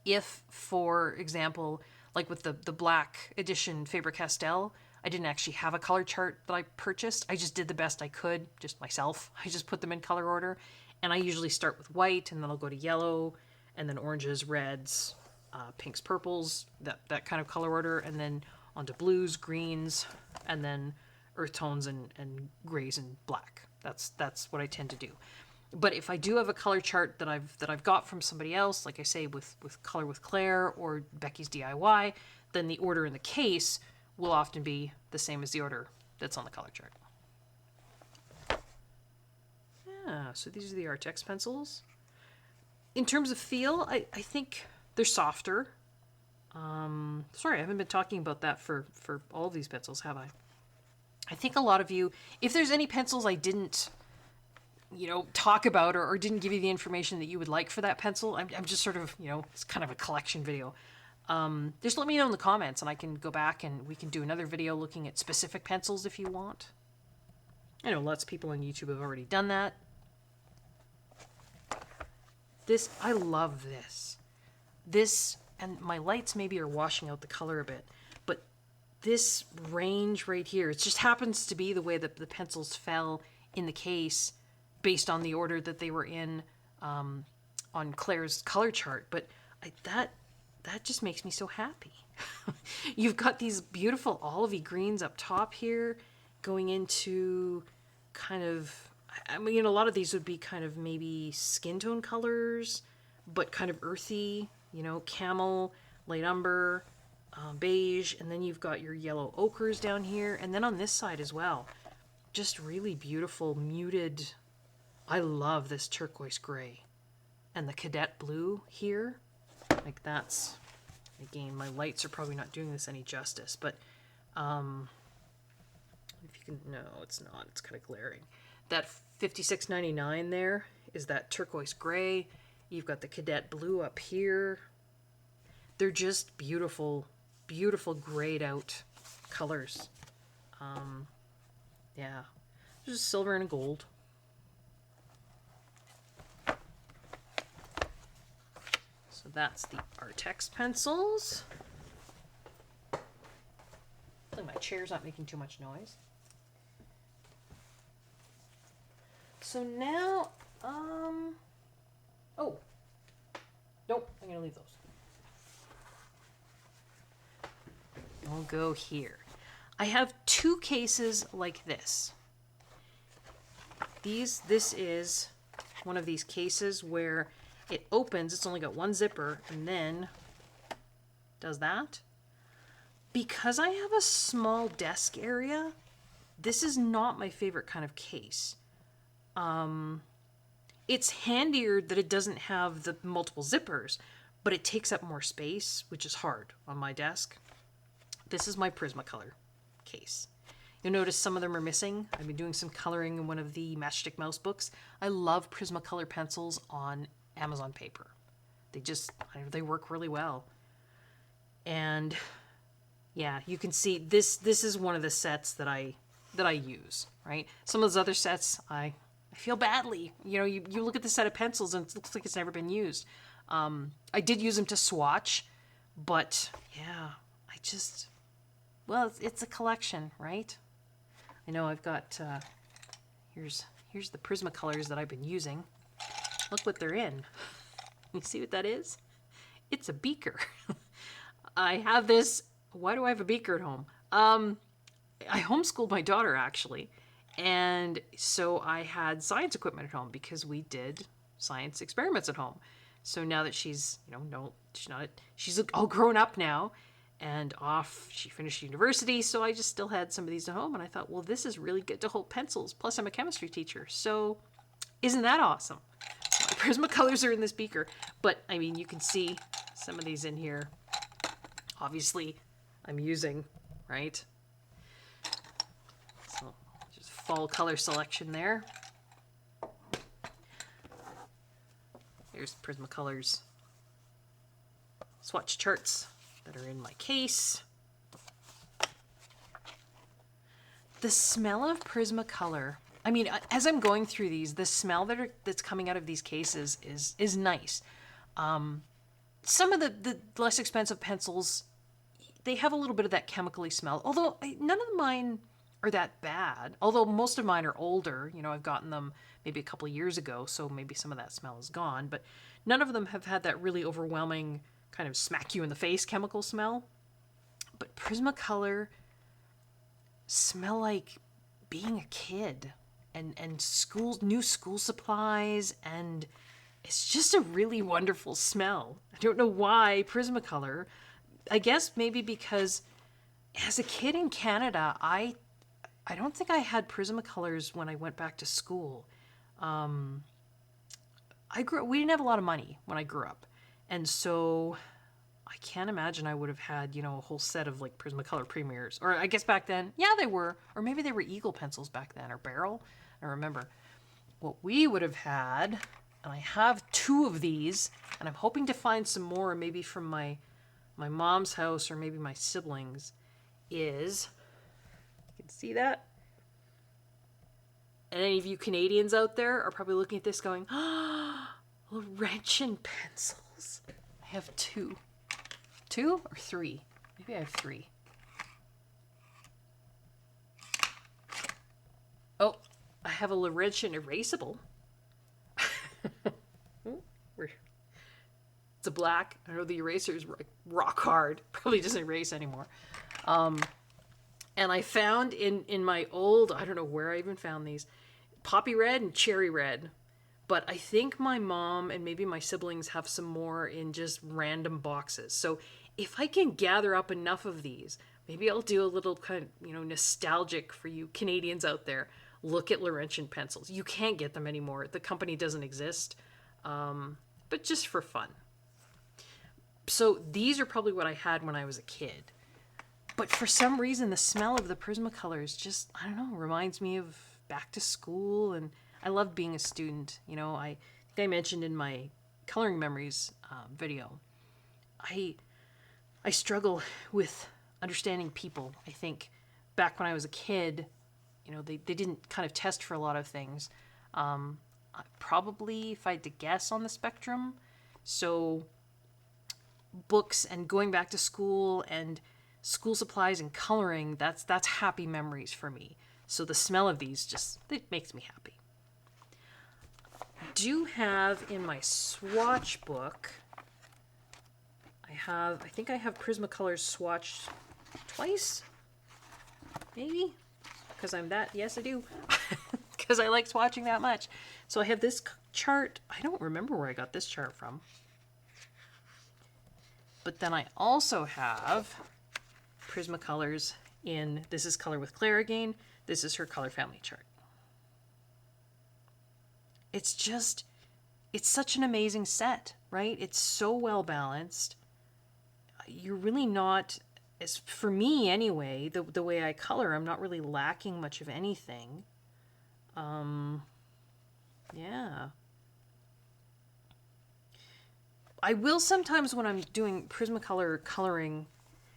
if, for example, like with the black edition Faber-Castell, I didn't actually have a color chart that I purchased. I just did the best I could, just myself. I just put them in color order. And I usually start with white, and then I'll go to yellow, and then oranges, reds, pinks, purples, that kind of color order, and then onto blues, greens, and then earth tones and grays and black. That's what I tend to do. But if I do have a color chart that I've got from somebody else, like I say with Color with Claire or Becky's DIY, then the order in the case will often be the same as the order that's on the color chart. Yeah, so these are the Arrtx pencils. In terms of feel, I think they're softer. Sorry, I haven't been talking about that for all of these pencils, have I? I think a lot of you, if there's any pencils I didn't, you know, talk about or didn't give you the information that you would like for that pencil, I'm just sort of, you know, it's kind of a collection video. Just let me know in the comments and I can go back and we can do another video looking at specific pencils if you want. I know lots of people on YouTube have already done that. I love this. This, and my lights maybe are washing out the color a bit, but this range right here, it just happens to be the way that the pencils fell in the case based on the order that they were in on Claire's color chart. But that just makes me so happy. You've got these beautiful olivey greens up top here going into kind of, I mean, a lot of these would be kind of maybe skin tone colors, but kind of earthy, you know, camel, light umber, beige, and then you've got your yellow ochres down here, and then on this side as well, just really beautiful muted. I love this turquoise gray and the cadet blue here. Like that's, again, my lights are probably not doing this any justice, but if you can, no, it's not, it's kind of glaring. That $56.99 there is that turquoise gray. You've got the cadet blue up here. They're just beautiful, beautiful grayed out colors. Yeah, just silver and gold. So that's the Arrtx pencils. Hopefully my chair's not making too much noise. So now, oh, nope, I'm gonna leave those. I'll go here. I have two cases like this. This is one of these cases where it opens, it's only got one zipper, and then does that. Because I have a small desk area, this is not my favorite kind of case. It's handier that it doesn't have the multiple zippers, but it takes up more space, which is hard on my desk. This is my Prismacolor case. You'll notice some of them are missing. I've been doing some coloring in one of the Matchstick Mouse books. I love Prismacolor pencils on Amazon paper. They work really well. And yeah, you can see this is one of the sets that I use, right? Some of those other sets I feel badly. You know, you look at the set of pencils and it looks like it's never been used. I did use them to swatch, but yeah, well, it's a collection, right? I know I've got, here's the Prismacolors that I've been using. Look what they're in. You see what that is? It's a beaker. I have this, why do I have a beaker at home? I homeschooled my daughter actually. And so I had science equipment at home because we did science experiments at home. So now that she's, she's all grown up now and off, she finished university. So I just still had some of these at home. And I thought, well, this is really good to hold pencils. Plus I'm a chemistry teacher. So isn't that awesome? My Prismacolors are in this beaker. But I mean, you can see some of these in here. Obviously I'm using, right? So just fall color selection there. Here's Prismacolors swatch charts that are in my case. The smell of Prismacolor, I mean, as I'm going through these, the smell that's coming out of these cases is nice. Some of the less expensive pencils, they have a little bit of that chemically smell, although none of mine are that bad. Although most of mine are older, you know, I've gotten them maybe a couple of years ago, so maybe some of that smell is gone, but none of them have had that really overwhelming kind of smack you in the face chemical smell. But Prismacolor smell like being a kid and new school supplies, and it's just a really wonderful smell. I don't know why Prismacolor. I guess maybe because as a kid in Canada, I don't think I had Prismacolors when I went back to school. We didn't have a lot of money when I grew up. And so I can't imagine I would have had, a whole set of like Prismacolor Premiers. Or I guess back then, yeah, they were. Or maybe they were Eagle pencils back then, or Barrel. I remember. What we would have had, and I have 2 of these, and I'm hoping to find some more maybe from my mom's house or maybe my siblings, is, you can see that? And any of you Canadians out there are probably looking at this going, Laurentien pencils. I have 2. 2 or 3? Maybe I have 3. Oh, I have a Laurentien erasable. It's a black. I know the eraser is rock hard. Probably doesn't erase anymore. And I found in my old, I don't know where I even found these, poppy red and cherry red. But I think my mom and maybe my siblings have some more in just random boxes. So if I can gather up enough of these, maybe I'll do a little kind of, nostalgic for you Canadians out there. Look at Laurentien pencils. You can't get them anymore. The company doesn't exist. But just for fun. So these are probably what I had when I was a kid. But for some reason, the smell of the Prismacolors just, I don't know, reminds me of back to school. And I loved being a student. I think I mentioned in my coloring memories video, I struggle with understanding people. I think back when I was a kid, they didn't kind of test for a lot of things. Probably, if I had to guess, on the spectrum. So books and going back to school and school supplies and coloring, that's happy memories for me. So the smell of these it makes me happy. Do have in my swatch book, I think I have Prismacolors swatched twice, maybe, because I'm that, yes I do, because I like swatching that much. So I have this chart. I don't remember where I got this chart from. But then I also have Prismacolors in, this is Color with Claire again. This is her color family chart. It's such an amazing set, right? It's so well balanced. You're really not, as for me anyway, the way I color, I'm not really lacking much of anything. Yeah. I will sometimes when I'm doing Prismacolor coloring,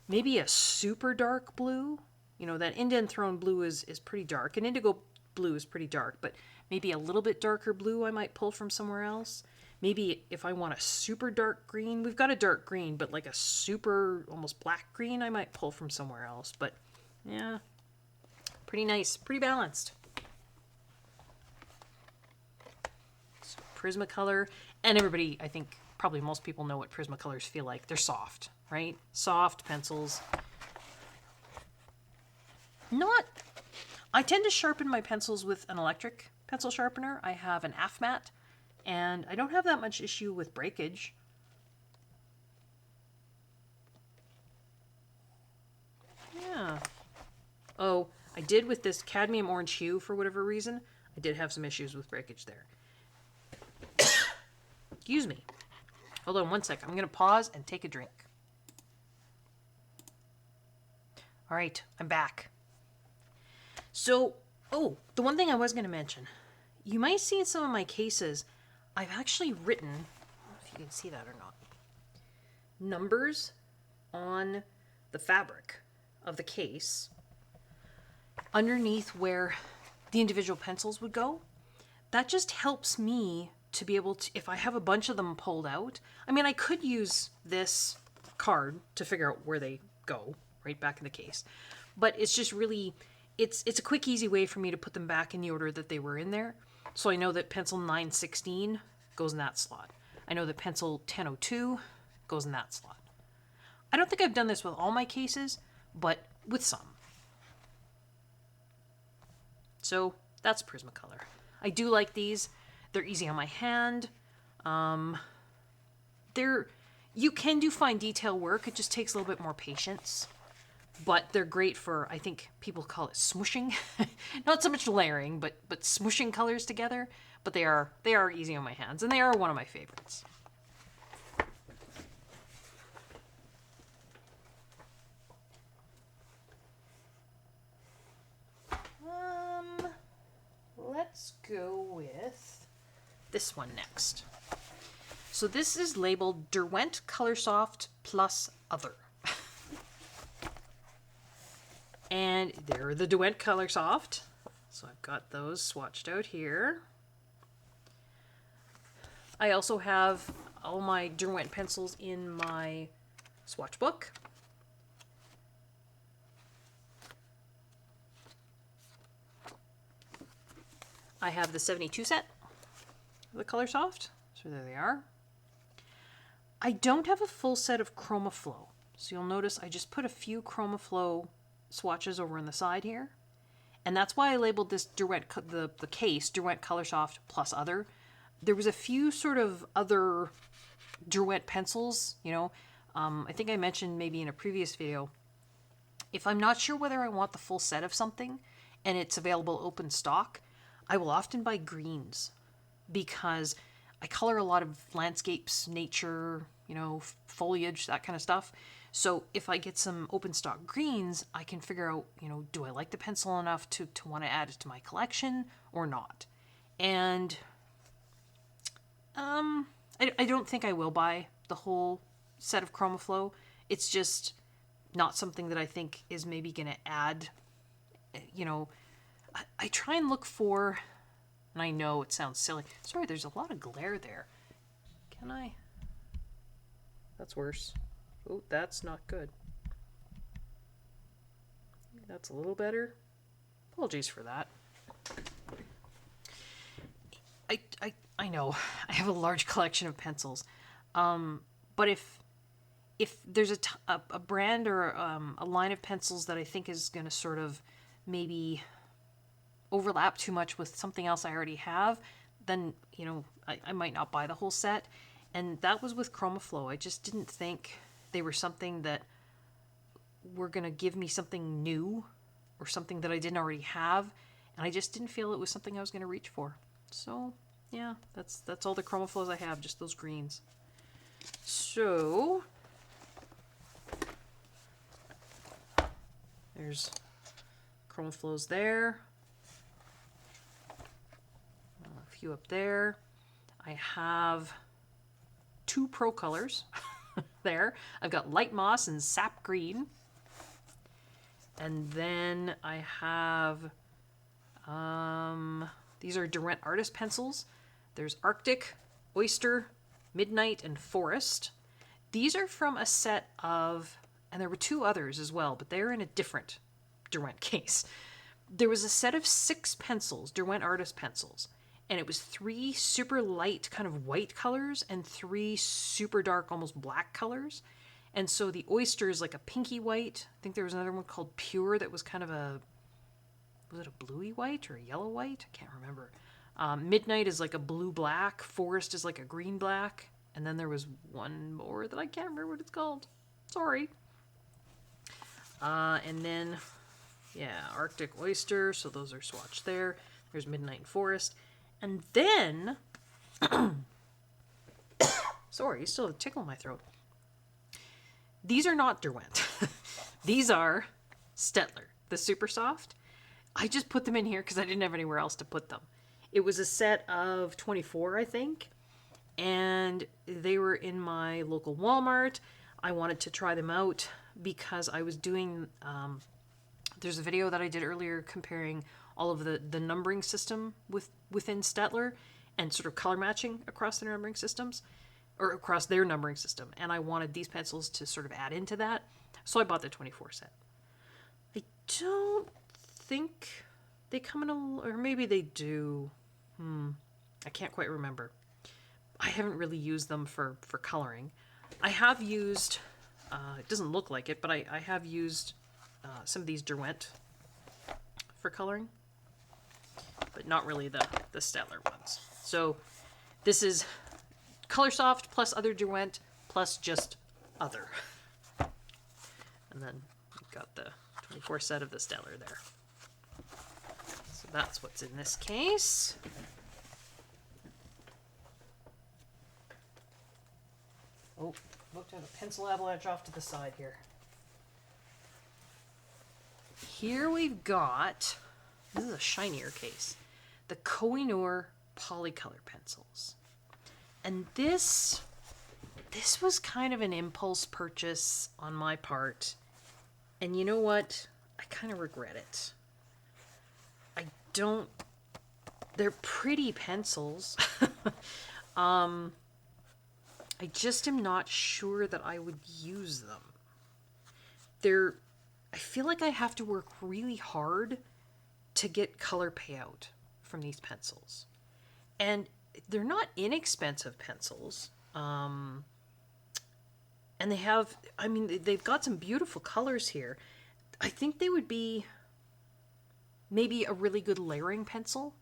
maybe a super dark blue. That indent throne blue is pretty dark, and indigo blue is pretty dark, but maybe a little bit darker blue I might pull from somewhere else. Maybe if I want a super dark green, we've got a dark green, but like a super almost black green, I might pull from somewhere else. But yeah, pretty nice, pretty balanced. So Prismacolor, and everybody, I think probably most people know what Prismacolors feel like. They're soft, right? Soft pencils. I tend to sharpen my pencils with an electric pencil sharpener. I have an AFMAT, and I don't have that much issue with breakage. Yeah. Oh, I did with this cadmium orange hue, for whatever reason. I did have some issues with breakage there. Excuse me. Hold on one sec. I'm going to pause and take a drink. All right, I'm back. So, the one thing I was going to mention. You might see in some of my cases, I've actually written, I don't know if you can see that or not, numbers on the fabric of the case underneath where the individual pencils would go. That just helps me to be able to, if I have a bunch of them pulled out, I mean, I could use this card to figure out where they go, right back in the case. But it's just really, it's a quick, easy way for me to put them back in the order that they were in there. So I know that pencil 916 goes in that slot. I know that pencil 1002 goes in that slot. I don't think I've done this with all my cases, but with some. So that's Prismacolor. I do like these. They're easy on my hand. You can do fine detail work. It just takes a little bit more patience. But they're great for, I think people call it smooshing. Not so much layering, but smooshing colors together. But they are easy on my hands, and they are one of my favorites. Let's go with this one next. So this is labeled Derwent Coloursoft plus Other. And they're the Derwent Coloursoft. So I've got those swatched out here. I also have all my Derwent pencils in my swatch book. I have the 72 set of the Coloursoft. So there they are. I don't have a full set of ChromaFlow. So you'll notice I just put a few ChromaFlow swatches over on the side here. And that's why I labeled this Derwent, the case, Derwent Coloursoft plus other. There was a few sort of other Derwent pencils, you know. I think I mentioned maybe in a previous video, if I'm not sure whether I want the full set of something and it's available open stock, I will often buy greens because I color a lot of landscapes, nature, you know, foliage, that kind of stuff. So if I get some open stock greens, I can figure out, you know, do I like the pencil enough to want to add it to my collection or not? And I don't think I will buy the whole set of ChromaFlow. It's just not something that I think is maybe going to add, you know. I try and look for, and I know it sounds silly. Sorry, there's a lot of glare there. Can I? That's worse. Oh, that's not good. That's a little better. Apologies for that. I know I have a large collection of pencils, but if there's a brand or a line of pencils that I think is going to sort of maybe overlap too much with something else I already have, then, you know, I might not buy the whole set. And that was with ChromaFlow. I just didn't think they were something that were going to give me something new or something that I didn't already have. And I just didn't feel it was something I was going to reach for. So, yeah, that's all the ChromaFlows I have, just those greens. So, there's ChromaFlows there. A few up there. I have 2 Procolors there. I've got Light Moss and Sap Green. And then I have, these are Derwent Artist pencils. There's Arctic, Oyster, Midnight, and Forest. These are from a set of, and there were 2 others as well, but they're in a different Derwent case. There was a set of 6 pencils, Derwent Artist pencils, and it was 3 super light kind of white colors and 3 super dark, almost black colors. And so the Oyster is like a pinky white. I think there was another one called Pure that was kind of a, was it a bluey white or a yellow white? I can't remember. Midnight is like a blue black. Forest is like a green black. And then there was one more that I can't remember what it's called. Sorry. And then, yeah, Arctic, Oyster. So those are swatched there. There's Midnight and Forest. And then, sorry, you still have a tickle in my throat. These are not Derwent. These are Staedtler, the Supersoft. I just put them in here because I didn't have anywhere else to put them. It was a set of 24, I think, and they were in my local Walmart. I wanted to try them out because I was doing, there's a video that I did earlier comparing all of the numbering system within Staedtler and sort of color matching across their numbering systems, or across their numbering system. And I wanted these pencils to sort of add into that. So I bought the 24 set. I don't think they come in a, or maybe they do. I can't quite remember. I haven't really used them for coloring. I have used, it doesn't look like it, but I have used some of these Derwent for coloring, but not really the Staedtler ones. So this is Coloursoft plus other Derwent plus just other. And then we've got the 24 set of the Staedtler there. So that's what's in this case. Oh, looked at a pencil avalanche off to the side here. Here we've got, this is a shinier case, the Koh-I-Noor Polycolor pencils. And this was kind of an impulse purchase on my part. And you know what? I kind of regret it. They're pretty pencils. I just am not sure that I would use them. I feel like I have to work really hard to get color payout from these pencils. And they're not inexpensive pencils. And they have, I mean, they've got some beautiful colors here. I think they would be maybe a really good layering pencil.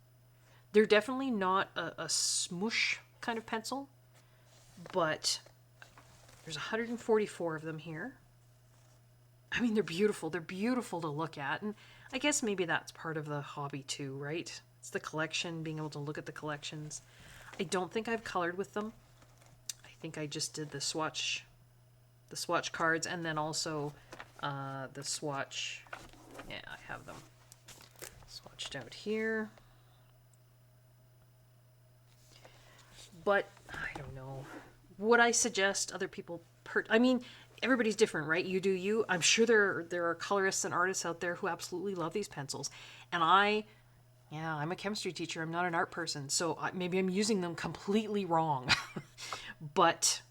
They're definitely not a smoosh kind of pencil, but there's 144 of them here. I mean, they're beautiful. They're beautiful to look at. And I guess maybe that's part of the hobby too, right? It's the collection, being able to look at the collections. I don't think I've colored with them. I think I just did the swatch cards, and then also the swatch. Yeah, I have them swatched out here. But I don't know. Would I suggest other people I mean, everybody's different, right? You do you. I'm sure there are colorists and artists out there who absolutely love these pencils. And I'm a chemistry teacher. I'm not an art person, so maybe I'm using them completely wrong. But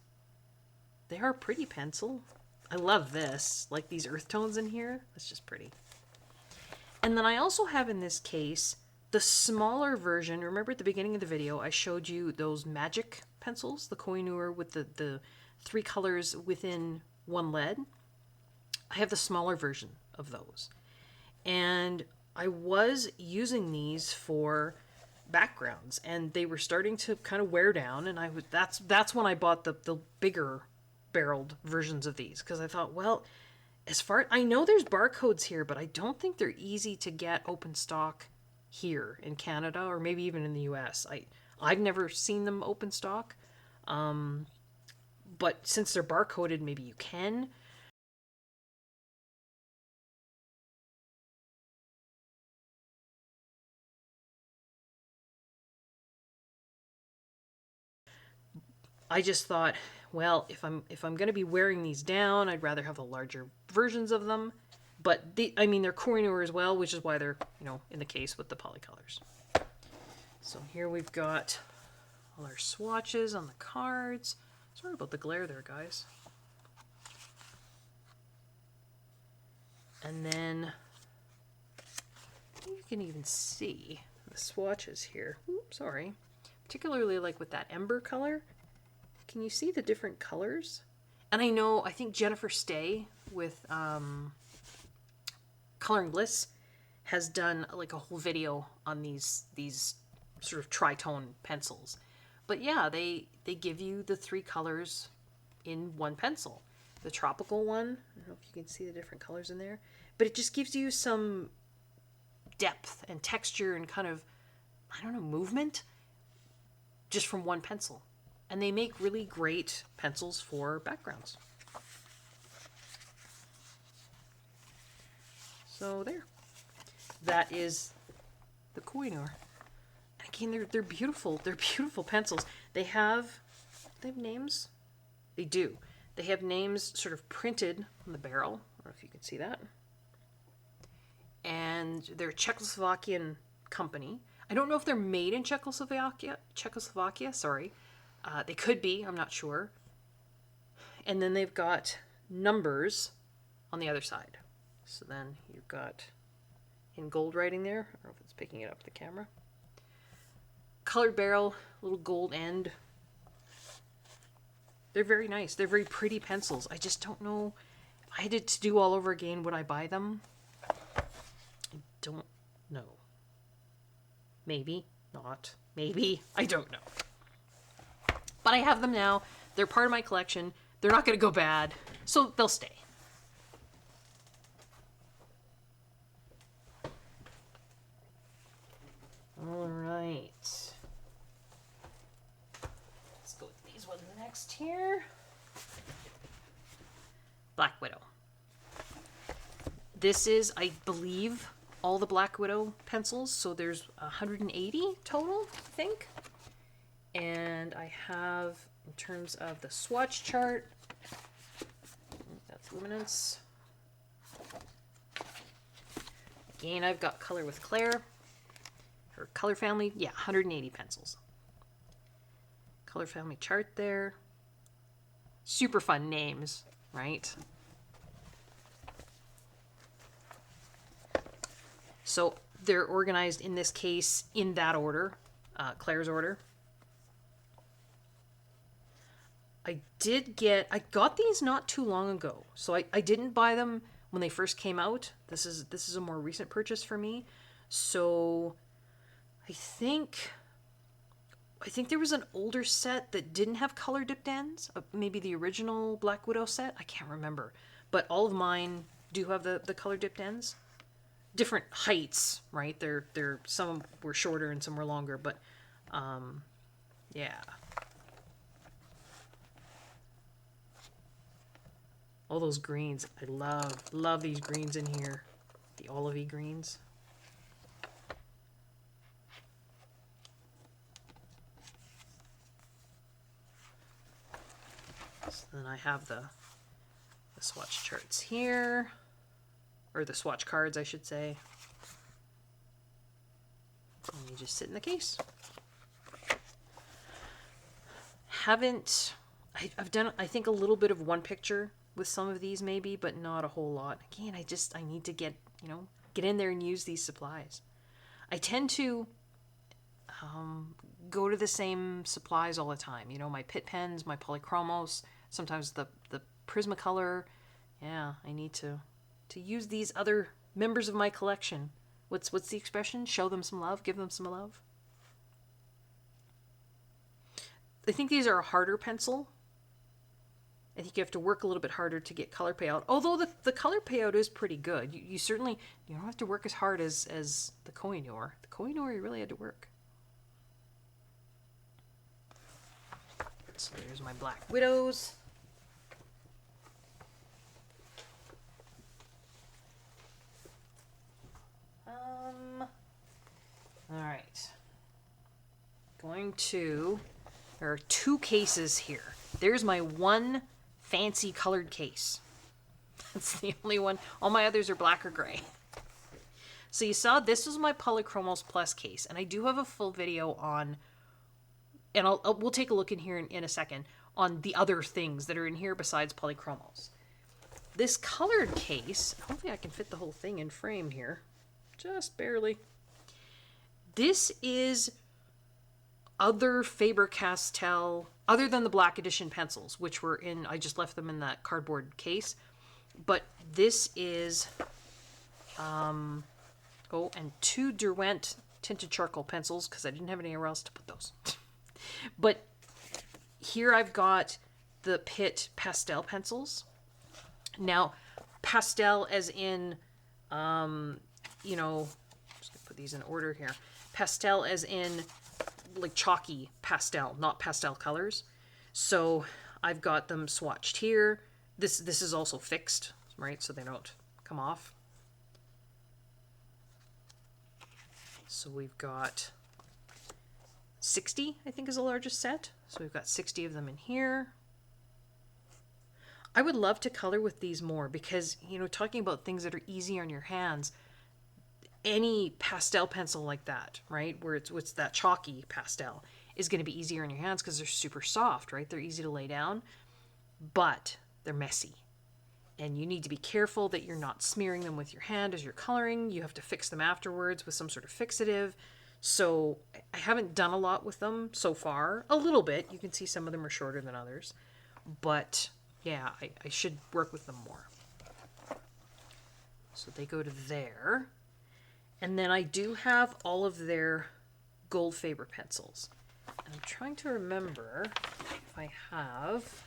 they are a pretty pencil. I love this. Like these earth tones in here. That's just pretty. And then I also have in this case the smaller version. Remember at the beginning of the video, I showed you those magic pencils, the Koh-I-Noor with the 3 colors within one lead. I have the smaller version of those. And I was using these for backgrounds, and they were starting to kind of wear down, and that's when I bought the bigger barreled versions of these, because I thought, well, I know there's barcodes here, but I don't think they're easy to get open stock here in Canada, or maybe even in the US. I've never seen them open stock. But since they're barcoded, maybe you can. I just thought, well, if I'm going to be wearing these down, I'd rather have the larger versions of them. But they're Koh-I-Noor as well, which is why they're, in the case with the polycolors. So here we've got all our swatches on the cards. Sorry about the glare there, guys. And then you can even see the swatches here. Oops, sorry. Particularly like with that ember color. Can you see the different colors? And I think Jennifer Stay with Coloring Bliss has done like a whole video on these sort of tritone pencils. But yeah, they give you the 3 colors in one pencil. The tropical one, I don't know if you can see the different colors in there, but it just gives you some depth and texture and kind of, movement just from one pencil. And they make really great pencils for backgrounds. So there. That is the Koh-I-Noor. And again, they're beautiful. They're beautiful pencils. They have names? They do. They have names sort of printed on the barrel. I don't know if you can see that. And they're a Czechoslovakian company. I don't know if they're made in Czechoslovakia, sorry. They could be, I'm not sure. And then they've got numbers on the other side. So then you've got in gold writing there. I don't know if it's picking it up with the camera. Colored barrel, little gold end. They're very nice. They're very pretty pencils. I just don't know. If I had it to do all over again, would I buy them? I don't know. Maybe not. Maybe. I don't know. But I have them now. They're part of my collection. They're not going to go bad, so they'll stay. All right. Let's go with these ones next here. Black Widow. This is, I believe, all the Black Widow pencils. So there's 180 total, I think. And I have, in terms of the swatch chart, that's Luminance. Again, I've got Color with Claire. Her color family, yeah, 180 pencils. Color family chart there. Super fun names, right? So they're organized in this case in that order, Claire's order. I got these not too long ago. So I didn't buy them when they first came out. This is a more recent purchase for me. So I think there was an older set that didn't have color dipped ends. Maybe the original Black Widow set. I can't remember. But all of mine do have the color dipped ends. Different heights, right? They're some were shorter and some were longer, but yeah. All those greens. I love these greens in here. The olivey greens. So then I have the swatch charts here. Or the swatch cards, I should say. And they just sit in the case. I've done, I think, a little bit of one picture with some of these maybe, but not a whole lot. Again, I need to get in there and use these supplies. I tend to go to the same supplies all the time. My Pitt pens, my Polychromos, sometimes the Prismacolor. Yeah, I need to use these other members of my collection. What's the expression? Show them some love, give them some love. I think these are a harder pencil. I think you have to work a little bit harder to get color payout. Although the color payout is pretty good. You certainly don't have to work as hard as the Koh-I-Noor. The Koh-I-Noor you really had to work. So there's my Black Widows. All right. There are two cases here. There's my one fancy colored case. That's the only one. All my others are black or gray. So you saw this was my Polychromos Plus case, and I do have a full video on, and we'll take a look in here in a second, on the other things that are in here besides Polychromos. This colored case, hopefully I can fit the whole thing in frame here. Just barely. This is other Faber-Castell, other than the Black Edition pencils, which were in, I just left them in that cardboard case. But this is, and two Derwent tinted charcoal pencils, because I didn't have anywhere else to put those. But here I've got the Pitt Pastel pencils. Now, pastel as in, just gonna put these in order here. Pastel as in like chalky pastel, not pastel colors. So I've got them swatched here. This is also fixed, right? So they don't come off. So we've got 60, I think is the largest set. So we've got 60 of them in here. I would love to color with these more because, talking about things that are easy on your hands, any pastel pencil like that, right, where it's that chalky pastel, is going to be easier on your hands because they're super soft, right? They're easy to lay down, but they're messy. And you need to be careful that you're not smearing them with your hand as you're coloring. You have to fix them afterwards with some sort of fixative. So I haven't done a lot with them so far. A little bit. You can see some of them are shorter than others. But yeah, I should work with them more. So they go to there. And then I do have all of their Goldfaber pencils. And I'm trying to remember if I have...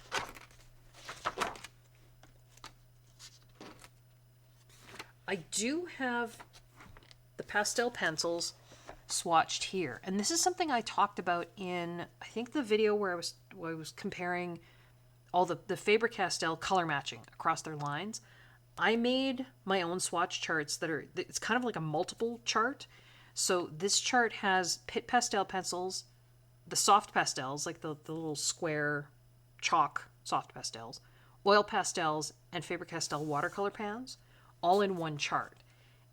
I do have the pastel pencils swatched here. And this is something I talked about in, I think, the video where I was comparing all the Faber-Castell color matching across their lines. I made my own swatch charts it's kind of like a multiple chart. So this chart has Pitt Pastel pencils, the soft pastels, like the little square chalk soft pastels, oil pastels, and Faber-Castell watercolor pans, all in one chart.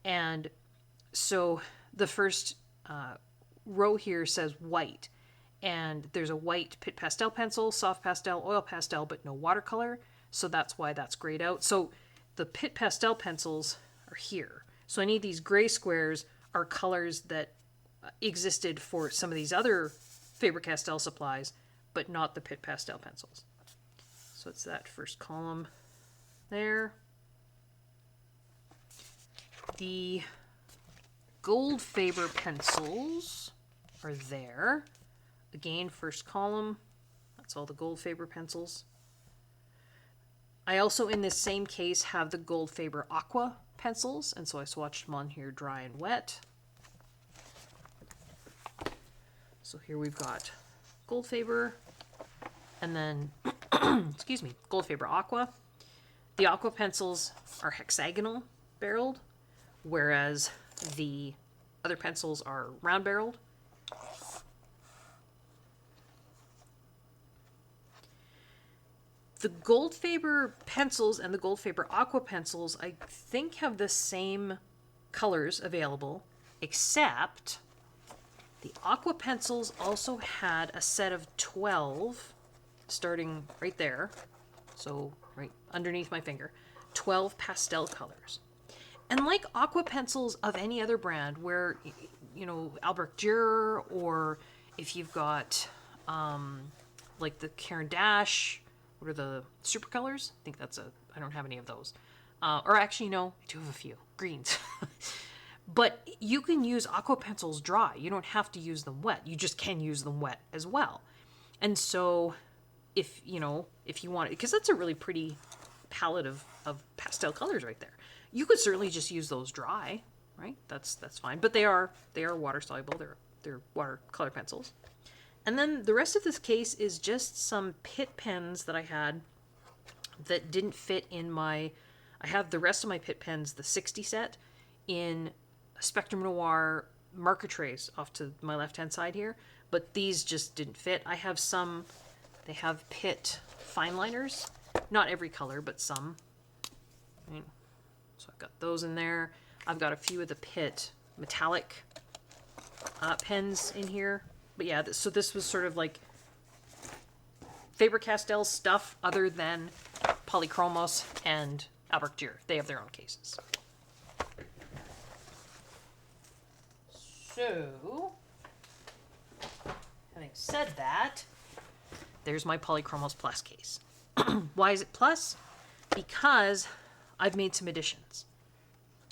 And so the first row here says white, and there's a white Pitt Pastel pencil, soft pastel, oil pastel, but no watercolor. So that's why that's grayed out. So the Pitt Pastel pencils are here. So any of these gray squares are colors that existed for some of these other Faber-Castell supplies, but not the Pitt Pastel pencils. So it's that first column there. The Goldfaber pencils are there. Again, first column. That's all the Goldfaber pencils. I also, in this same case, have the Goldfaber Aqua pencils, and so I swatched them on here dry and wet. So here we've got Goldfaber, and then, excuse me, Goldfaber Aqua. The Aqua pencils are hexagonal barreled, whereas the other pencils are round barreled. The Goldfaber pencils and the Goldfaber Aqua pencils, I think, have the same colors available, except the Aqua pencils also had a set of 12, starting right there, so right underneath my finger, 12 pastel colors. And like Aqua pencils of any other brand, where, you know, Albrecht Dürer, or if you've got like the Caran D'Ache, what are the Supracolors? I think that's I don't have any of those. Or actually, no, I do have a few. Greens. But you can use Aqua pencils dry. You don't have to use them wet. You just can use them wet as well. And so if you want, because that's a really pretty palette of pastel colors right there. You could certainly just use those dry, right? That's fine. But they are water soluble. They're watercolor pencils. And then the rest of this case is just some Pitt pens that I had that didn't fit in my... I have the rest of my Pitt pens, the 60 set, in Spectrum Noir marker trays off to my left-hand side here. But these just didn't fit. I have some... They have Pitt fine liners. Not every color, but some. Right. So I've got those in there. I've got a few of the Pitt metallic pens in here. But yeah, so this was sort of like Faber-Castell stuff other than Polychromos and Albrecht Dürer. They have their own cases. So, having said that, there's my Polychromos Plus case. Why is it Plus? Because I've made some additions.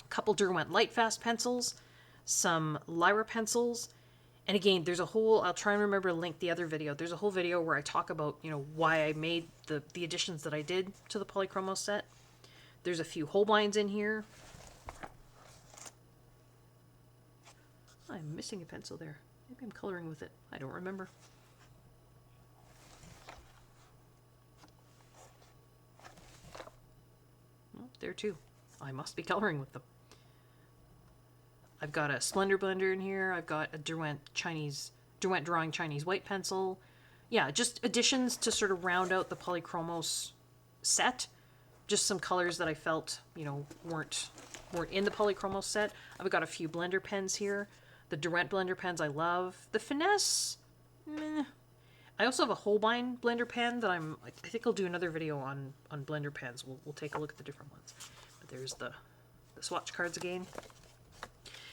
A couple Derwent Lightfast pencils, some Lyra pencils, and again, there's a whole, I'll try and remember to link the other video. There's a whole video where I talk about, you know, why I made the additions that I did to the Polychromos set. There's a few Holbeins in here. I'm missing a pencil there. Maybe I'm coloring with it. I don't remember. Well, there too. I must be coloring with them. I've got a Splendor blender in here. I've got a Derwent Drawing Chinese white pencil. Yeah, just additions to sort of round out the Polychromos set. Just some colors that I felt, you know, weren't in the Polychromos set. I've got a few blender pens here. The Derwent blender pens I love. The Finesse, meh. I also have a Holbein blender pen that I think I'll do another video on blender pens. We'll take a look at the different ones. But there's the swatch cards again.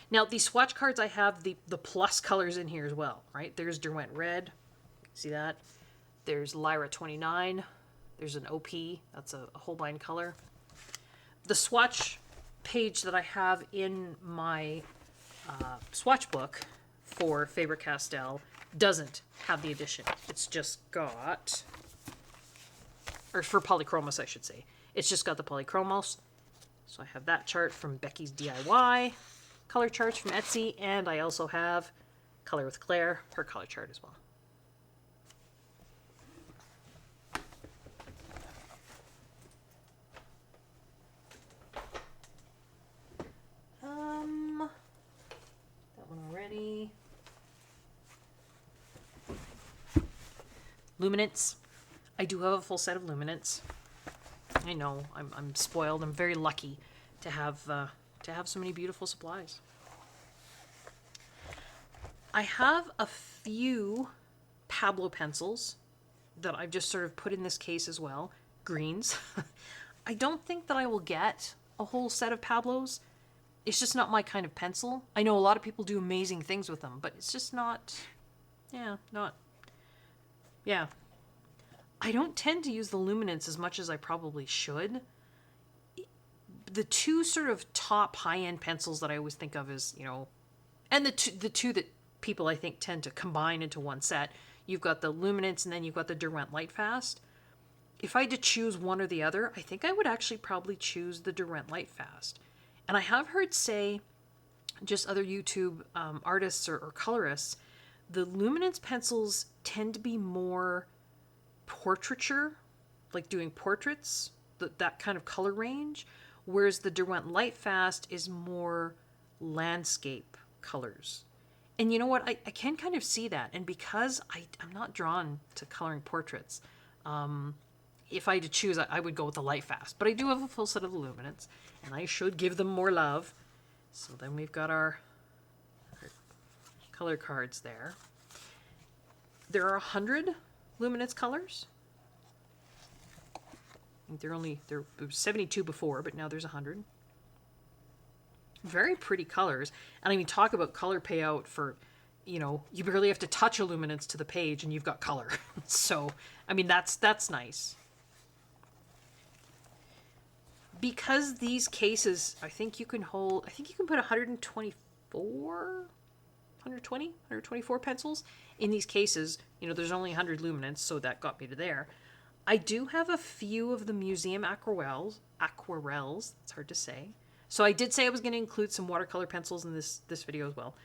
Now, these swatch cards, I have the plus colors in here as well, right? There's Derwent Red. See that? There's Lyra 29. There's an OP. That's a Holbein color. The swatch page that I have in my swatch book for Faber-Castell doesn't have the addition. It's just got... Or for Polychromos, I should say. It's just got the Polychromos. So I have that chart from Becky's DIY. Color charts from Etsy, and I also have Color with Claire, her color chart as well. That one already. Luminance. I do have a full set of Luminance. I know, I'm spoiled. I'm very lucky to have so many beautiful supplies. I have a few Pablo pencils that I've just sort of put in this case as well. Greens. I don't think that I will get a whole set of Pablos. It's just not my kind of pencil. I know a lot of people do amazing things with them, but it's just not... Yeah. I don't tend to use the luminance as much as I probably should. The two sort of top high-end pencils that I always think of as, you know, and the two that people I think tend to combine into one set, you've got the luminance and then you've got the Derwent Lightfast. If I had to choose one or the other, I think I would actually probably choose the Derwent Lightfast. And I have heard say, just other YouTube artists or colorists, the luminance pencils tend to be more portraiture, like doing portraits, that kind of color range, whereas the Derwent Lightfast is more landscape colors. And you know what? I can kind of see that. And because I'm not drawn to coloring portraits, if I had to choose, I would go with the Lightfast. But I do have a full set of the luminance, and I should give them more love. So then we've got our color cards there. There are 100 luminance colors. I think there were 72 before, but now there's 100. Very pretty colors. And I mean, talk about color payout for, you know, you barely have to touch a luminance to the page and you've got color. So, I mean, that's nice. Because these cases, I think you can put 124 pencils in these cases. You know, there's only 100 luminance, so that got me to there. I do have a few of the Museum Aquarelles. It's hard to say. So I did say I was going to include some watercolor pencils in this video as well.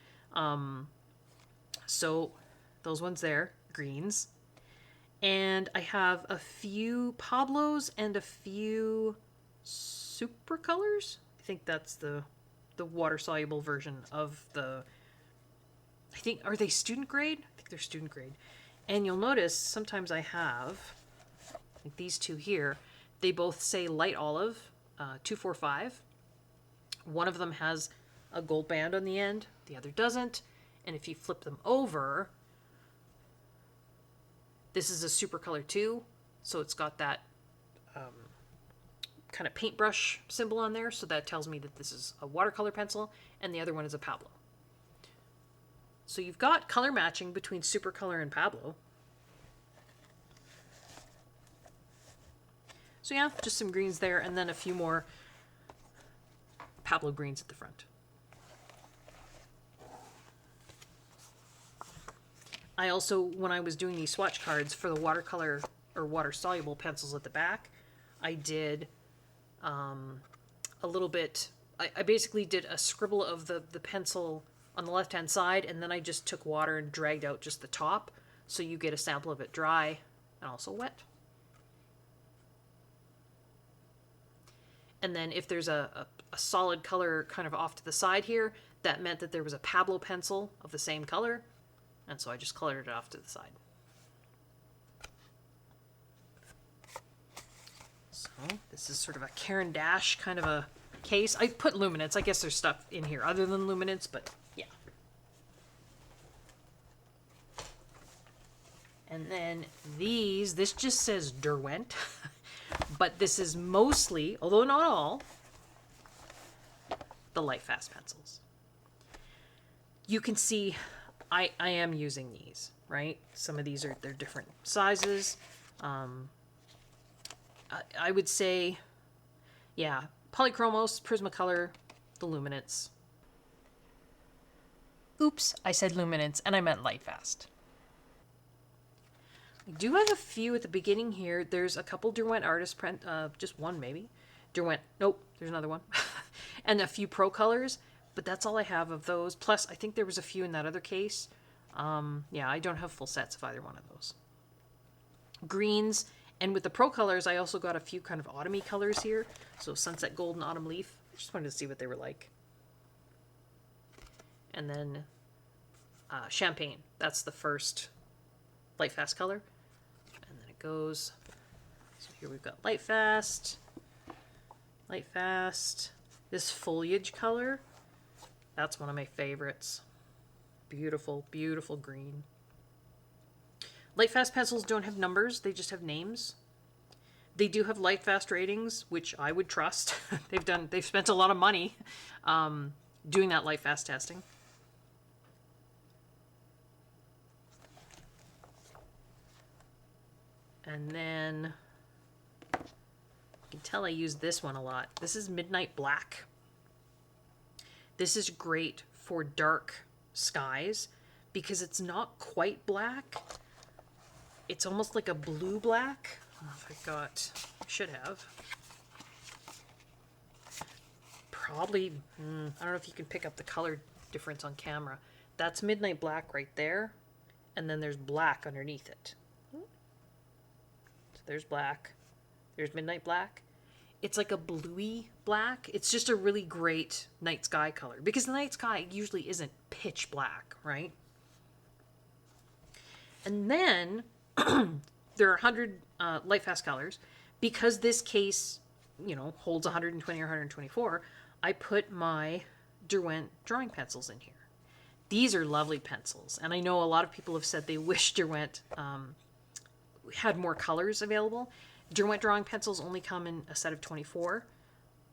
So those ones there, greens. And I have a few Pablos and a few Supracolors. I think that's the water-soluble version of the... I think, are they student grade? I think they're student grade. And you'll notice sometimes I have, like these two here, they both say light olive, 245. One of them has a gold band on the end, the other doesn't. And if you flip them over, this is a Supracolor II, so it's got that kind of paintbrush symbol on there, so that tells me that this is a watercolor pencil, and the other one is a Pablo. So you've got color matching between Supracolor and Pablo. So yeah, just some greens there, and then a few more Pablo greens at the front. I also, when I was doing these swatch cards for the watercolor or water-soluble pencils at the back, I did a little bit, I basically did a scribble of the pencil on the left-hand side, and then I just took water and dragged out just the top, so you get a sample of it dry and also wet. And then if there's a solid color kind of off to the side here, that meant that there was a Pablo pencil of the same color, and so I just colored it off to the side. So this is sort of a Caran D'Ache kind of a case. I put luminance. I guess there's stuff in here other than luminance, but yeah. And then this just says Derwent, but this is mostly, although not all, the Lightfast pencils. You can see I am using these, right? Some of these they're different sizes. I would say, yeah, Polychromos, Prismacolor, the Luminance. Oops, I said Luminance and I meant Lightfast. I do have a few at the beginning here. There's a couple Derwent Artist print, just one maybe. Derwent, nope, there's another one. And a few Procolors, but that's all I have of those. Plus, I think there was a few in that other case. Yeah, I don't have full sets of either one of those. Greens, and with the Procolors, I also got a few kind of autumny colors here. So Sunset Gold and Autumn Leaf. I just wanted to see what they were like. And then Champagne. That's the first Lightfast color. And then it goes. So here we've got Lightfast. Lightfast. This foliage color. That's one of my favorites. Beautiful, beautiful green. Lightfast pencils don't have numbers, they just have names. They do have Lightfast ratings, which I would trust. They've spent a lot of money doing that Lightfast testing. And then you can tell I use this one a lot. This is Midnight Black. This is great for dark skies because it's not quite black. It's almost like a blue black. I don't know if I should have. Probably, I don't know if you can pick up the color difference on camera. That's Midnight Black right there. And then there's black underneath it. So there's black. There's Midnight Black. It's like a bluey black. It's just a really great night sky color. Because the night sky usually isn't pitch black, right? And then there are 100 Lightfast colors. Because this case, you know, holds 120 or 124, I put my Derwent drawing pencils in here. These are lovely pencils, and I know a lot of people have said they wish Derwent had more colors available. Derwent drawing pencils only come in a set of 24.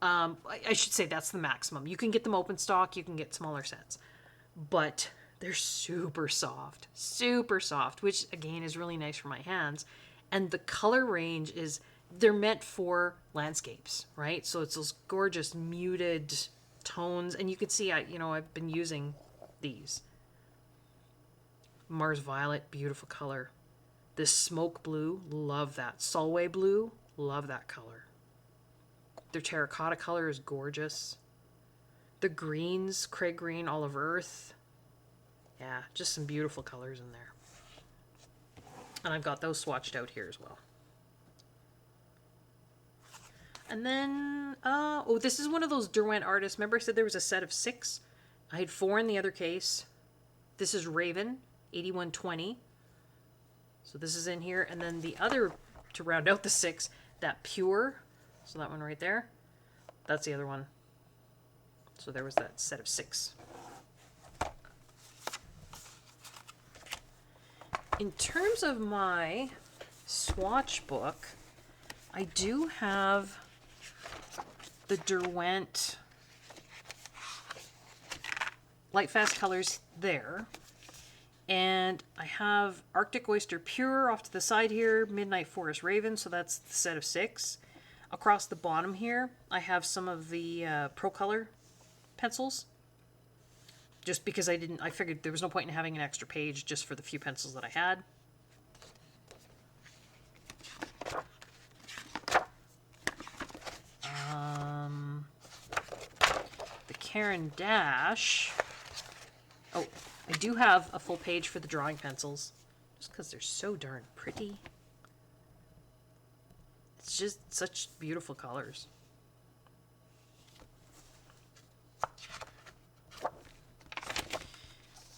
I should say that's the maximum. You can get them open stock, you can get smaller sets. But they're super soft, which again is really nice for my hands. And the color range is, they're meant for landscapes, right? So it's those gorgeous muted tones, and you can see I've been using these. Mars Violet, beautiful color. This Smoke Blue, love that. Solway Blue, love that color. Their terracotta color is gorgeous. The greens, Craig Green, Olive Earth. Yeah, just some beautiful colors in there. And I've got those swatched out here as well. And then, this is one of those Derwent Artist. Remember I said there was a set of 6? I had 4 in the other case. This is Raven, 8120. So this is in here. And then the other, to round out the 6, that Pure. So that one right there. That's the other one. So there was that set of 6. In terms of my swatch book, I do have the Derwent Lightfast colors there. And I have Arctic Oyster Pure off to the side here, Midnight Forest Raven, so that's the set of 6. Across the bottom here, I have some of the Procolour pencils. Just because I figured there was no point in having an extra page just for the few pencils that I had. The Caran D'Ache. Oh, I do have a full page for the drawing pencils, just because they're so darn pretty. It's just such beautiful colors.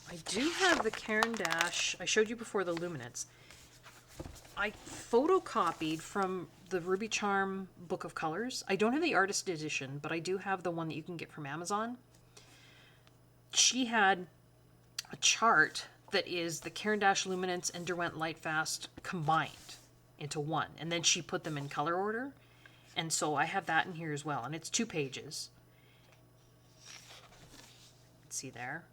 I do have the Caran D'Ache. I showed you before the Luminance. I photocopied from the Ruby Charm Book of Colors. I don't have the artist edition, but I do have the one that you can get from Amazon. She had a chart that is the Caran D'Ache Luminance and Derwent Lightfast combined into one, and then she put them in color order, and so I have that in here as well, and it's 2 pages. Let's see there.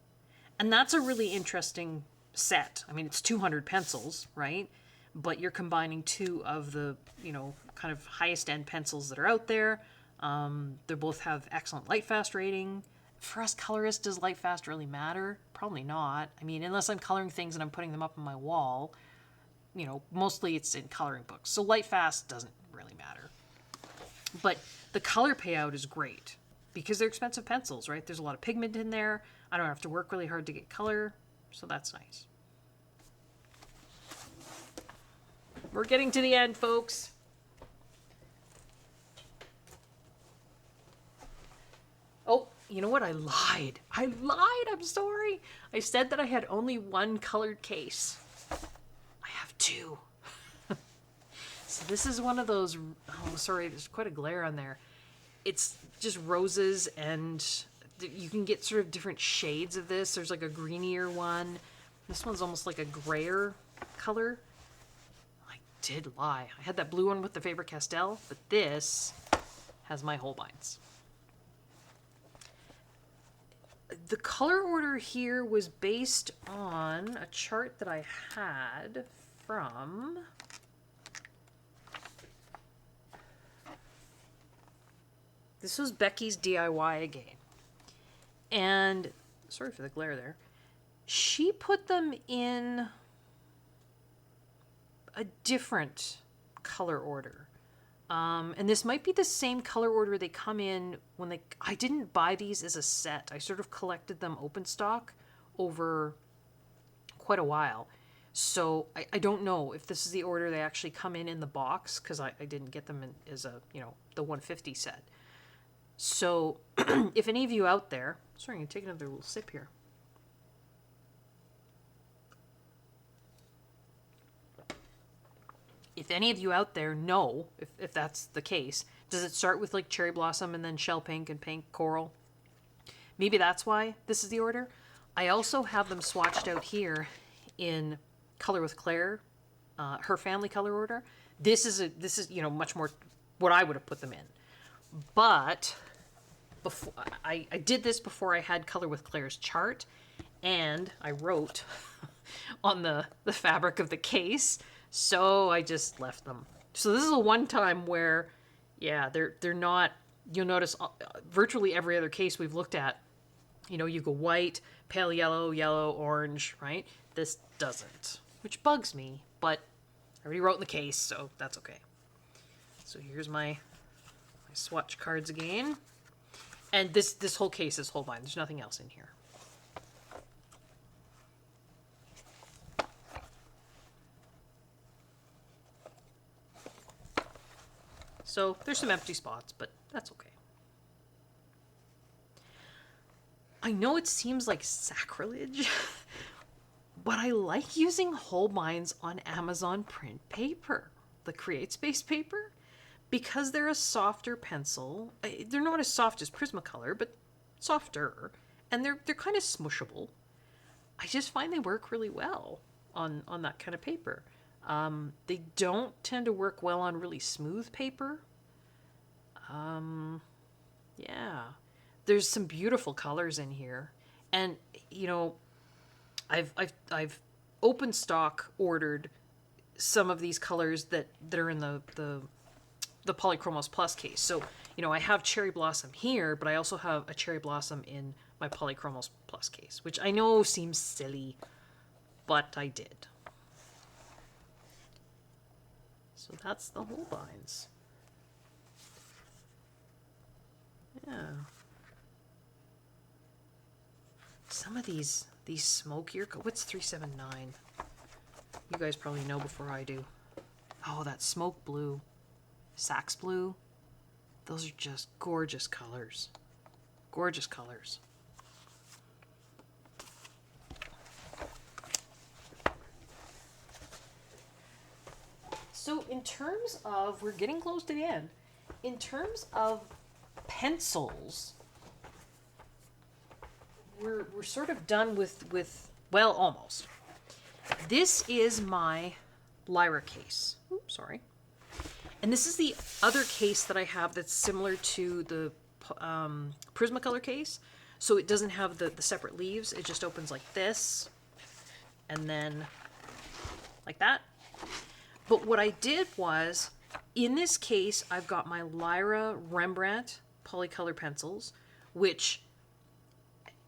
And that's a really interesting set. I mean, it's 200 pencils, right? But you're combining 2 of the, kind of highest end pencils that are out there. They both have excellent Lightfast rating. For us colorists, does Lightfast really matter? Probably not. I mean, unless I'm coloring things and I'm putting them up on my wall, mostly it's in coloring books. So Lightfast doesn't really matter. But the color payout is great because they're expensive pencils, right? There's a lot of pigment in there. I don't have to work really hard to get color, so that's nice. We're getting to the end, folks. Oh, you know what? I lied. I'm sorry. I said that I had only 1 colored case. I have 2. So this is one of those... Oh, sorry, there's quite a glare on there. It's just roses, and you can get sort of different shades of this. There's like a greenier one. This one's almost like a grayer color. I did lie. I had that blue one with the Faber-Castell, but this has my Holbeins. The color order here was based on a chart that I had from This was Becky's DIY again. And, sorry for the glare there. She put them in a different color order. And this might be the same color order they come in when they... I didn't buy these as a set. I sort of collected them open stock over quite a while. So I don't know if this is the order they actually come in the box, because I didn't get them in as a, you know, the 150 set. So if any of you out there... Sorry, I'm going to take another little sip here. If any of you out there know if that's the case, does it start with like cherry blossom and then shell pink and pink coral? Maybe that's why this is the order. I also have them swatched out here in Color with Claire, her family color order. This is you know, much more what I would have put them in. But before I did this before I had Color with Claire's chart, and I wrote on the fabric of the case. So I just left them. So this is a one time where, yeah, they're not, you'll notice virtually every other case we've looked at, you know, you go white, pale yellow, yellow, orange, right? This doesn't, which bugs me, but I already wrote in the case, so that's okay. So here's my swatch cards again. And this whole case is Holbein. There's nothing else in here. So there's some empty spots, but that's okay. I know it seems like sacrilege, but I like using Holbeins on Amazon print paper, the CreateSpace paper, because they're a softer pencil. They're not as soft as Prismacolor, but softer, and they're kind of smushable. I just find they work really well on that kind of paper. They don't tend to work well on really smooth paper. Yeah, there's some beautiful colors in here, and you know, I've open stock ordered some of these colors that are in the Polychromos Plus case. So you know, I have Cherry Blossom here, but I also have a Cherry Blossom in my Polychromos Plus case, which I know seems silly, but I did. So that's the Holbeins. Yeah. Some of these smokier... What's 379? You guys probably know before I do. Oh, that smoke blue. Sax blue. Those are just gorgeous colors. Gorgeous colors. So in terms of... We're getting close to the end. In terms of pencils, we're sort of done with well, almost. This is my Lyra case. Oops, sorry. And this is the other case that I have that's similar to the Prismacolor case. So it doesn't have the separate leaves. It just opens like this, and then like that. But what I did was, in this case, I've got my Lyra Rembrandt Polycolor pencils, which,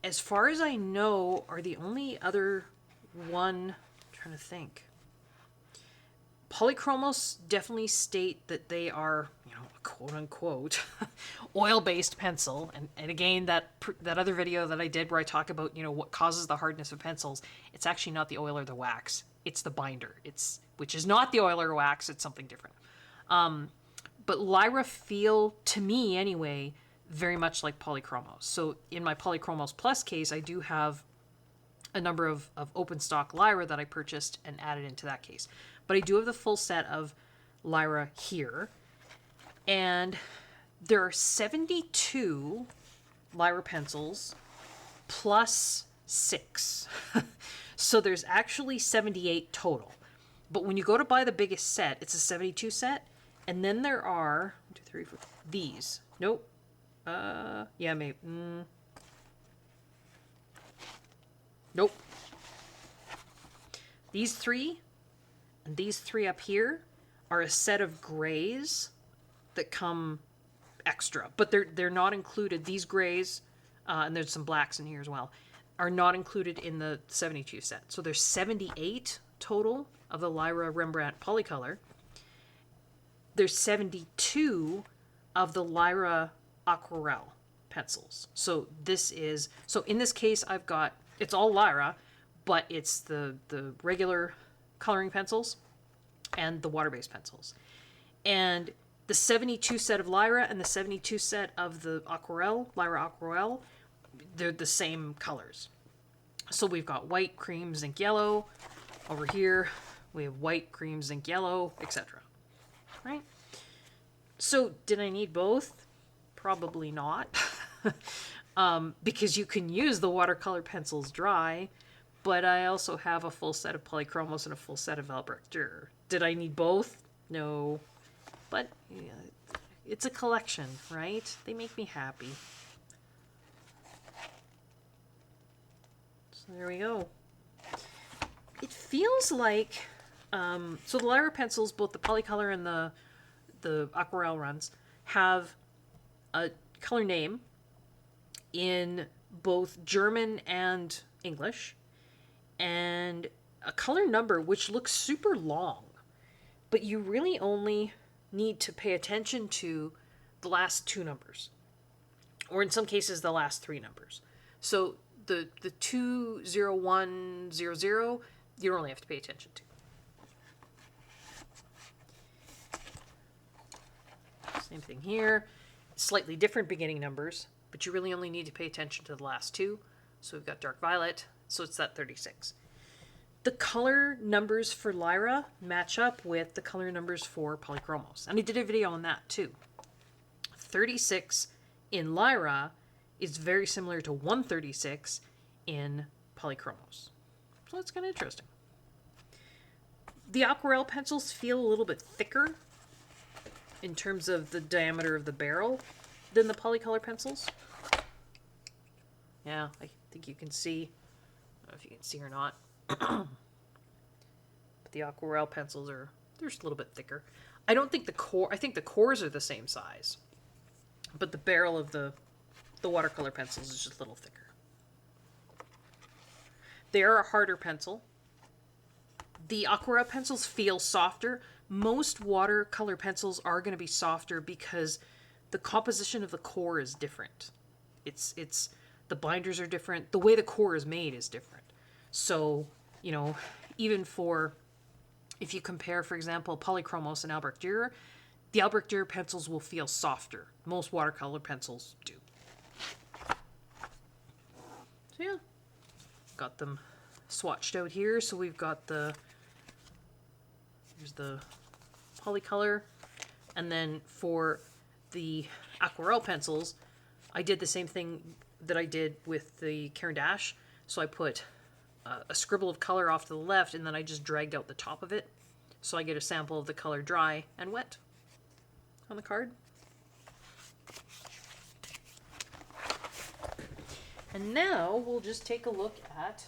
as far as I know, are the only other one. I'm trying to think. Polychromos definitely state that they are, you know, quote unquote, oil-based pencil. And again, that other video that I did where I talk about, you know, what causes the hardness of pencils, it's actually not the oil or the wax. It's the binder. Which is not the oil or wax. It's something different. But Lyra feel, to me anyway, very much like Polychromos. So in my Polychromos Plus case, I do have a number of open stock Lyra that I purchased and added into that case. But I do have the full set of Lyra here. And there are 72 Lyra pencils plus 6. So there's actually 78 total. But when you go to buy the biggest set, it's a 72 set. And then there are 1, 2, 3, 4, these. Nope. Yeah, maybe. Nope. These 3 and these 3 up here are a set of grays that come extra, but they're not included. These grays, and there's some blacks in here as well, are not included in the 72 set. So there's 78 total of the Lyra Rembrandt Polycolor. There's 72 of the Lyra Aquarelle pencils. So in this case I've got, it's all Lyra, but it's the regular coloring pencils and the water-based pencils. And the 72 set of Lyra and the 72 set of the Aquarelle, Lyra Aquarelle, they're the same colors. So we've got white, cream, zinc yellow. Over here, we have white, cream, zinc yellow, etc. Right? So did I need both? Probably not. Because you can use the watercolor pencils dry, but I also have a full set of Polychromos and a full set of Albrecht Dürer. Did I need both? No. But yeah, it's a collection, right? They make me happy. So there we go. It feels like, so the Lyra pencils, both the Polycolor and the Aquarelle runs, have a color name in both German and English, and a color number which looks super long, but you really only need to pay attention to the last two numbers, or in some cases the last three numbers. So the 20100 you only have to pay attention to. Same thing here. Slightly different beginning numbers, but you really only need to pay attention to the last two. So we've got dark violet, so it's that 36. The color numbers for Lyra match up with the color numbers for Polychromos. And I did a video on that too. 36 in Lyra is very similar to 136 in Polychromos. So that's kind of interesting. The Aquarelle pencils feel a little bit thicker in terms of the diameter of the barrel than the Polycolor pencils. Yeah, I think you can see. I don't know if you can see or not. But the Aquarelle pencils they're just a little bit thicker. I don't think I think the cores are the same size. But the barrel of the watercolor pencils is just a little thicker. They are a harder pencil. The Aquarelle pencils feel softer. Most watercolor pencils are going to be softer because the composition of the core is different. It's the binders are different. The way the core is made is different. So, you know, even if you compare, for example, Polychromos and Albrecht Dürer, the Albrecht Dürer pencils will feel softer. Most watercolor pencils do. So yeah, got them swatched out here. So we've got here's the Polycolor, and then for the Aquarelle pencils, I did the same thing that I did with the Caran D'Ache. So I put a scribble of color off to the left, and then I just dragged out the top of it, so I get a sample of the color dry and wet on the card. And now we'll just take a look at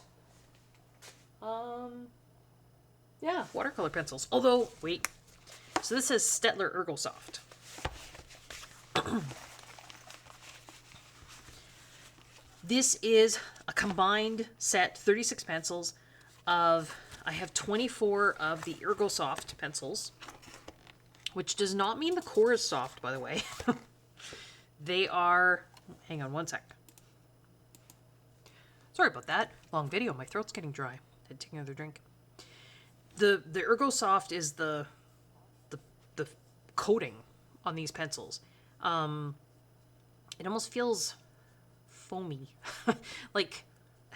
watercolor pencils. Although, wait. So this is Staedtler Ergosoft. This is a combined set, 36 pencils of, I have 24 of the Ergosoft pencils, which does not mean the core is soft, by the way. They are, hang on one sec. Sorry about that. Long video, my throat's getting dry. Had to take another drink. The Ergosoft is the coating on these pencils. It almost feels foamy. Like,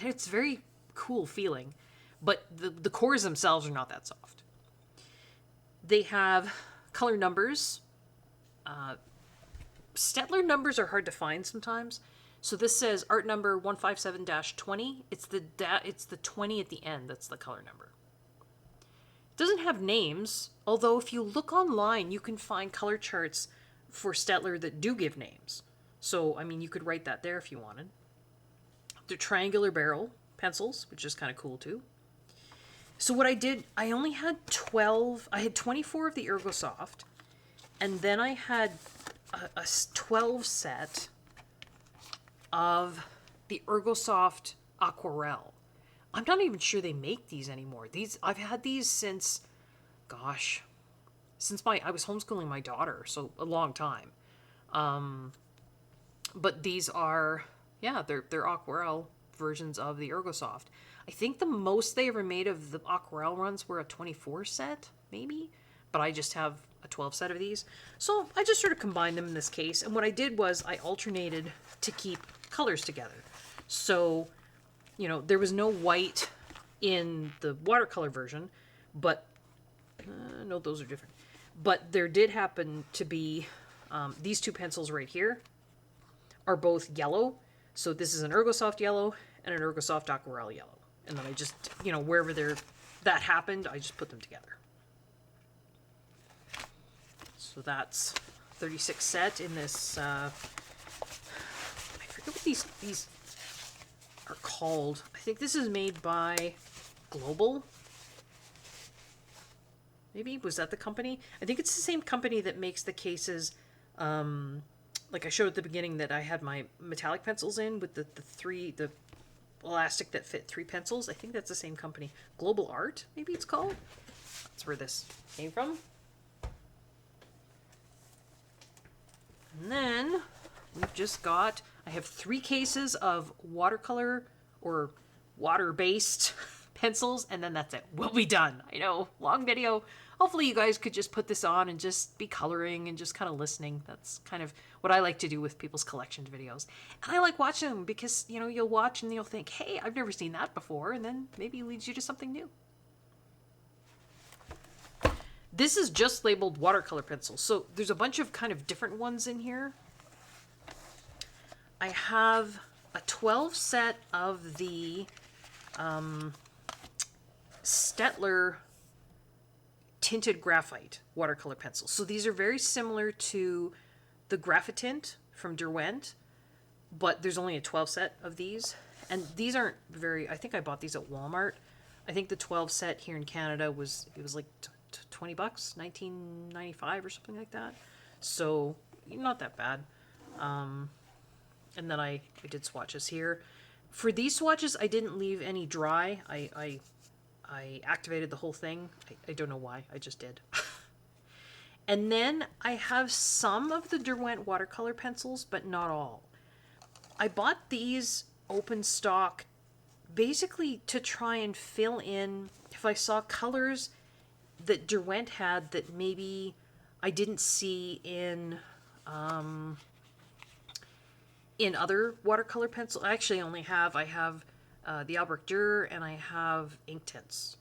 it's very cool feeling, but the cores themselves are not that soft. They have color numbers. Staedtler numbers are hard to find sometimes. So this says art number 157-20. It's the 20 at the end that's the color number. It doesn't have names, although if you look online, you can find color charts for Staedtler that do give names. So, I mean, you could write that there if you wanted. They're triangular barrel pencils, which is kind of cool too. So what I did, I only had 24 of the Ergosoft, and then I had a 12 set of the Ergosoft Aquarelle. I'm not even sure they make these anymore. I've had these since, gosh, since I was homeschooling my daughter, so a long time. But these are, yeah, they're Aquarelle versions of the Ergosoft. I think the most they ever made of the Aquarelle runs were a 24 set, maybe, but I just have a 12 set of these. So I just sort of combined them in this case, and what I did was I alternated to keep colors together. So, you know, there was no white in the watercolor version, but, no, those are different. But there did happen to be, these two pencils right here are both yellow. So this is an Ergosoft yellow and an Ergosoft Aquarelle yellow. And then I just, you know, wherever that happened, I just put them together. So that's 36 set in this, I forget what these are called. I think this is made by Global. Maybe, was that the company? I think it's the same company that makes the cases, like I showed at the beginning that I had my metallic pencils in with the elastic that fit 3 pencils. I think that's the same company. Global Art, maybe it's called? That's where this came from. And then we've just got, I have 3 cases of watercolor or water-based pencils, and then that's it. We'll be done. I know, long video. Hopefully you guys could just put this on and just be coloring and just kind of listening. That's kind of what I like to do with people's collection videos. And I like watching them because, you know, you'll watch and you'll think, hey, I've never seen that before, and then maybe it leads you to something new. This is just labeled watercolor pencils, so there's a bunch of kind of different ones in here. I have a 12 set of the Staedtler tinted graphite watercolor pencils. So these are very similar to the Graphitint from Derwent, but there's only a 12 set of these. And these aren't very, I think I bought these at Walmart. I think the 12 set here in Canada was like 20 bucks, 19.95 or something like that. So not that bad. And then I did swatches here. For these swatches, I didn't leave any dry. I activated the whole thing. I don't know why. I just did. And then I have some of the Derwent watercolor pencils, but not all. I bought these open stock basically to try and fill in if I saw colors that Derwent had that maybe I didn't see in other watercolor pencils. I actually only have, the Albrecht Dürer, and I have Inktense.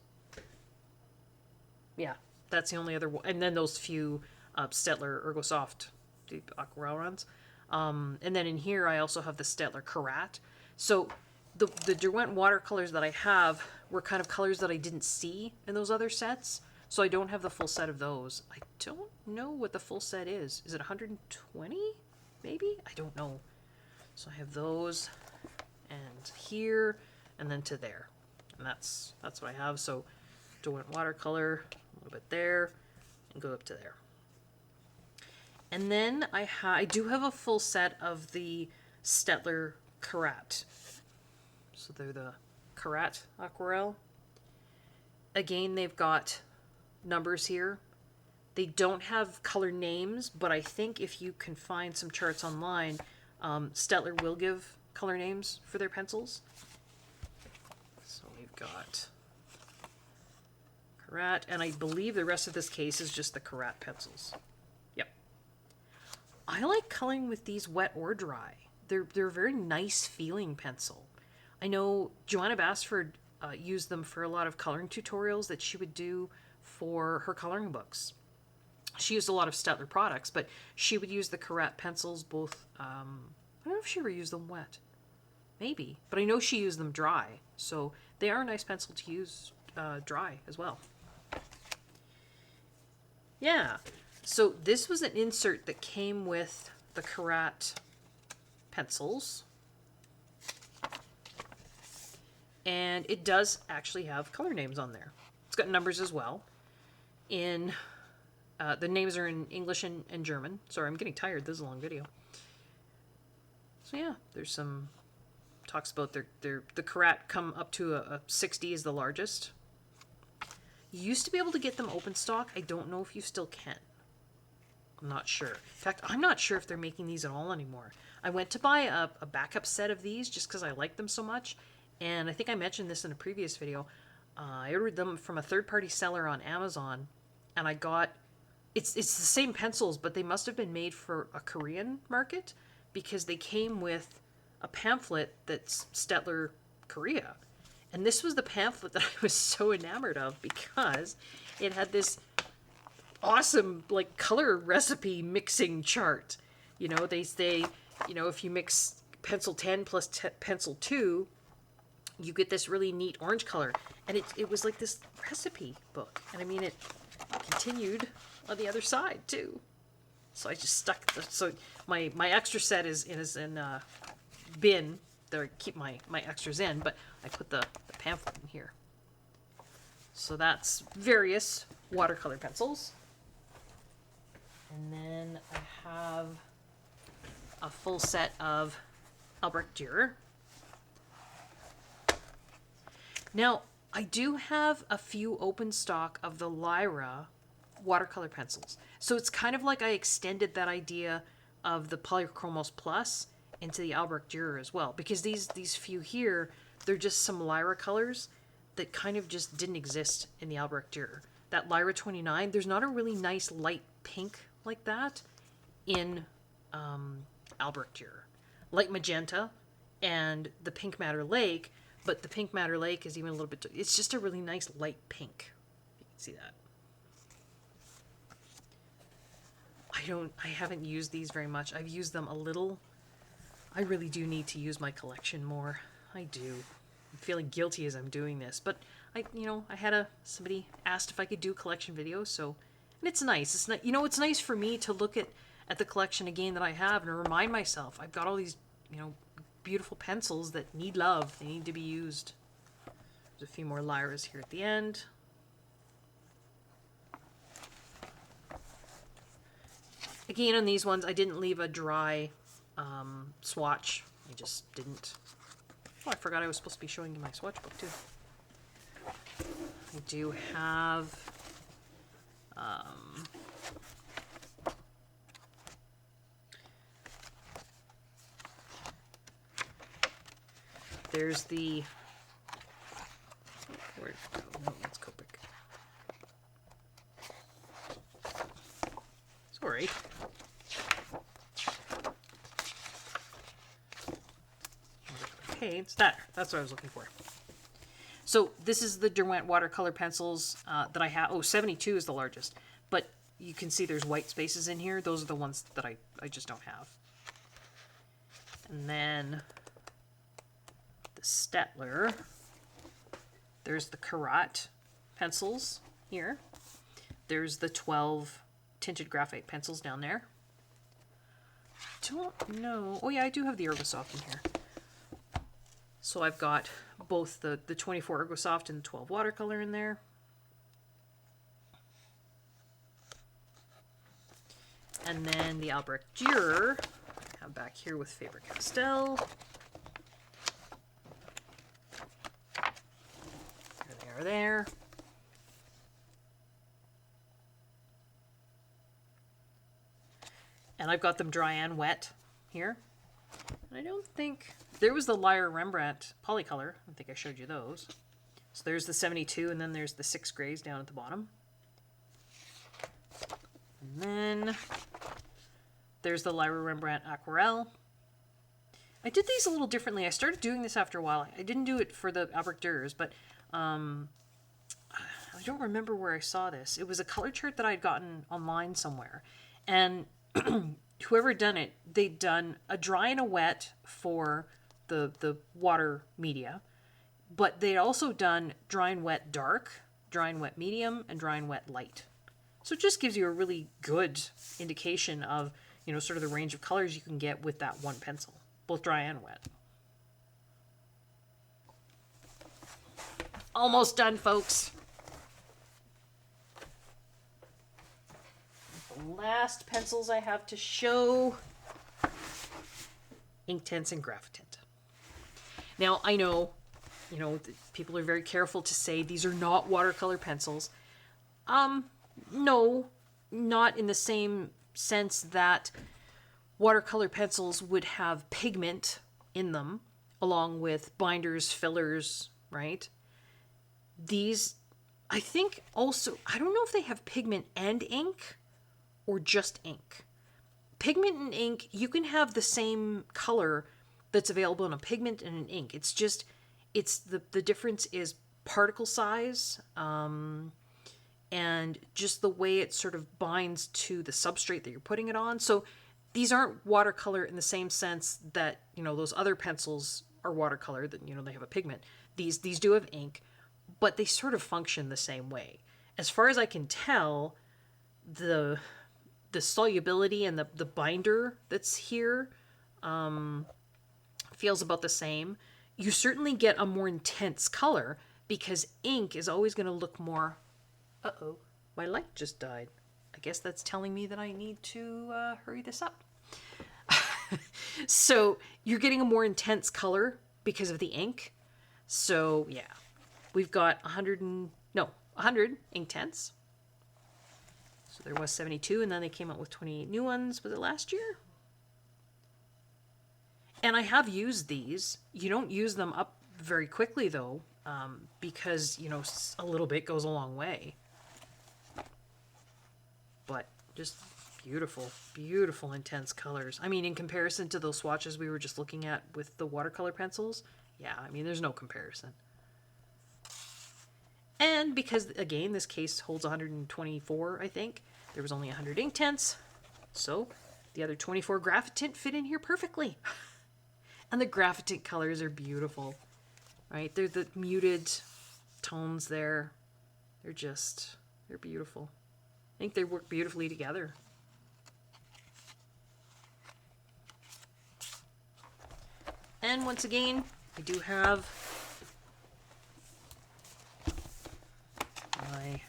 Yeah, that's the only other one. And then those few Staedtler Ergosoft, the Aquarelle runs. And then in here, I also have the Staedtler Karat. So the Derwent watercolors that I have were kind of colors that I didn't see in those other sets. So I don't have the full set of those. I don't know what the full set is. Is it 120? Maybe? I don't know. So I have those, and here, and then to there. And that's what I have. So Derwent watercolor, a little bit there, and go up to there. And then I do have a full set of the Staedtler Karat. So they're the Karat Aquarelle. Again, they've got numbers here. They don't have color names, but I think if you can find some charts online, Staedtler will give color names for their pencils. So we've got Karat, and I believe the rest of this case is just the Karat pencils. Yep. I like coloring with these wet or dry. They're a very nice feeling pencil. I know Joanna Basford used them for a lot of coloring tutorials that she would do for her coloring books. She used a lot of Staedtler products, but she would use the Karat pencils both, I don't know if she ever used them wet. Maybe, but I know she used them dry. So they are a nice pencil to use dry as well. Yeah, so this was an insert that came with the Karat pencils. And it does actually have color names on there. It's got numbers as well. In the names are in English and German. Sorry, I'm getting tired. This is a long video. So yeah, there's some talks about the Karat come up to a 60 is the largest. You used to be able to get them open stock. I don't know if you still can. I'm not sure. In fact, I'm not sure if they're making these at all anymore. I went to buy a backup set of these just because I like them so much. And I think I mentioned this in a previous video. I ordered them from a third-party seller on Amazon. And I got... It's the same pencils, but they must have been made for a Korean market. Because they came with a pamphlet that's Staedtler Korea. And this was the pamphlet that I was so enamored of because it had this awesome like color recipe mixing chart. You know, they say, you know, if you mix pencil 10 plus pencil 2, you get this really neat orange color. And it was like this recipe book. And I mean, it continued on the other side too. So I just stuck so my extra set is in a bin that I keep my extras in, but I put the pamphlet in here. So that's various watercolor pencils. And then I have a full set of Albrecht Dürer. Now, I do have a few open stock of the Lyra watercolor pencils. So it's kind of like I extended that idea of the Polychromos Plus into the Albrecht Dürer as well. Because these few here, they're just some Lyra colors that kind of just didn't exist in the Albrecht Dürer. That Lyra 29, there's not a really nice light pink like that in Albrecht Dürer. Light magenta and the Pink Madder Lake, but the Pink Madder Lake is even a little bit... It's just a really nice light pink. You can see that. I haven't used these very much. I've used them a little. I really do need to use my collection more. I do. I'm feeling guilty as I'm doing this, but I had somebody asked if I could do a collection video, so, and it's nice. It's not, it's nice for me to look at the collection again that I have and remind myself I've got all these, beautiful pencils that need love. They need to be used. There's a few more Lyras here at the end. Again, on these ones, I didn't leave a dry swatch. I just didn't. Oh, I forgot I was supposed to be showing you my swatch book, too. I do have... there's the... Where did it go? No, that's Copic. Sorry. Okay, it's that. That's what I was looking for. So this is the Derwent watercolor pencils that I have. Oh, 72 is the largest. But you can see there's white spaces in here. Those are the ones that I just don't have. And then the Staedtler. There's the Karat pencils here. There's the 12 tinted graphite pencils down there. I don't know. Oh yeah, I do have the Ergosoft in here. So I've got both the 24 Ergosoft and the 12 watercolor in there. And then the Albrecht Dürer I have back here with Faber Castell. There they are there. And I've got them dry and wet here. And I don't think... There was the Lyra Rembrandt Polycolor. I think I showed you those. So there's the 72, and then there's the 6 grays down at the bottom. And then there's the Lyra Rembrandt Aquarelle. I did these a little differently. I started doing this after a while. I didn't do it for the Albrecht Dürers, but I don't remember where I saw this. It was a color chart that I'd gotten online somewhere. And whoever had done it, they'd done a dry and a wet for the water media, but they'd also done dry and wet dark, dry and wet medium, and dry and wet light. So it just gives you a really good indication of, sort of the range of colors you can get with that one pencil, both dry and wet. Almost done, folks. last pencils I have to show, Inktense and Graphitint. Now, I know, people are very careful to say these are not watercolor pencils. No, not in the same sense that watercolor pencils would have pigment in them, along with binders, fillers, right? These, I think also, I don't know if they have pigment and ink or just ink. Pigment and ink, you can have the same color that's available in a pigment and an ink. It's just, the difference is particle size, and just the way it sort of binds to the substrate that you're putting it on. So these aren't watercolor in the same sense that, those other pencils are watercolor, that, they have a pigment. These do have ink, but they sort of function the same way. As far as I can tell, the solubility and the binder that's here feels about the same. You certainly get a more intense color because ink is always going to look more... Uh-oh, my light just died. I guess that's telling me that I need to hurry this up. So you're getting a more intense color because of the ink. So yeah, we've got 100 Inktense. So there was 72, and then they came out with 28 new ones. Was it last year? And I have used these. You don't use them up very quickly though, because a little bit goes a long way. But just beautiful, beautiful intense colors. I mean, in comparison to those swatches we were just looking at with the watercolor pencils, yeah, I mean, there's no comparison. And because, again, this case holds 124, I think, there was only 100 Inktense, so the other 24 Graphitint fit in here perfectly. And the Graphitint colors are beautiful, right? They're the muted tones there. They're beautiful. I think they work beautifully together. And once again, I do have my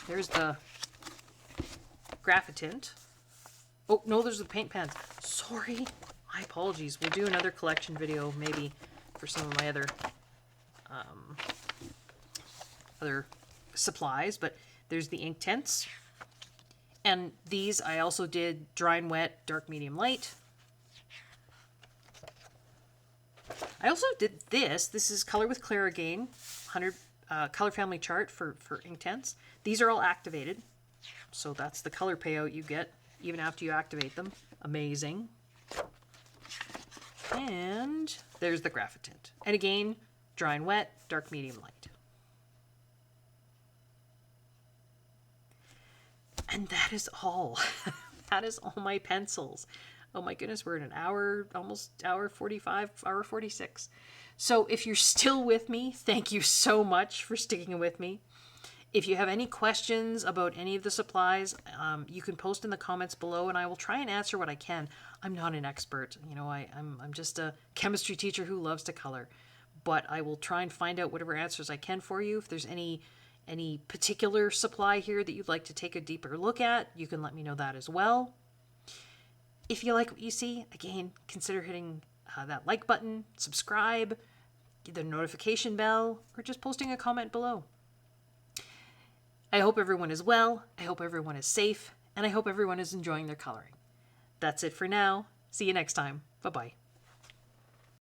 there's the Graphitint. Oh, no, there's the paint pens. Sorry. My apologies. We'll do another collection video maybe for some of my other supplies, but there's the Inktense. And these I also did dry and wet, dark, medium, light. I also did this. This is Color with Claire again, 100 color family chart for Inktense. These are all activated, so that's the color payout you get even after you activate them. Amazing. And there's the Graphitint. And again, dry and wet, dark, medium, light. And that is all. That is all my pencils. Oh my goodness, we're at an hour, almost hour 45, hour 46. So if you're still with me, thank you so much for sticking with me. If you have any questions about any of the supplies, you can post in the comments below and I will try and answer what I can. I'm not an expert. I'm just a chemistry teacher who loves to color. But I will try and find out whatever answers I can for you. If there's any particular supply here that you'd like to take a deeper look at, you can let me know that as well. If you like what you see, again, consider hitting that like button, subscribe, the notification bell, or just posting a comment below. I hope everyone is well, I hope everyone is safe, and I hope everyone is enjoying their coloring. That's it for now. See you next time. Bye-bye.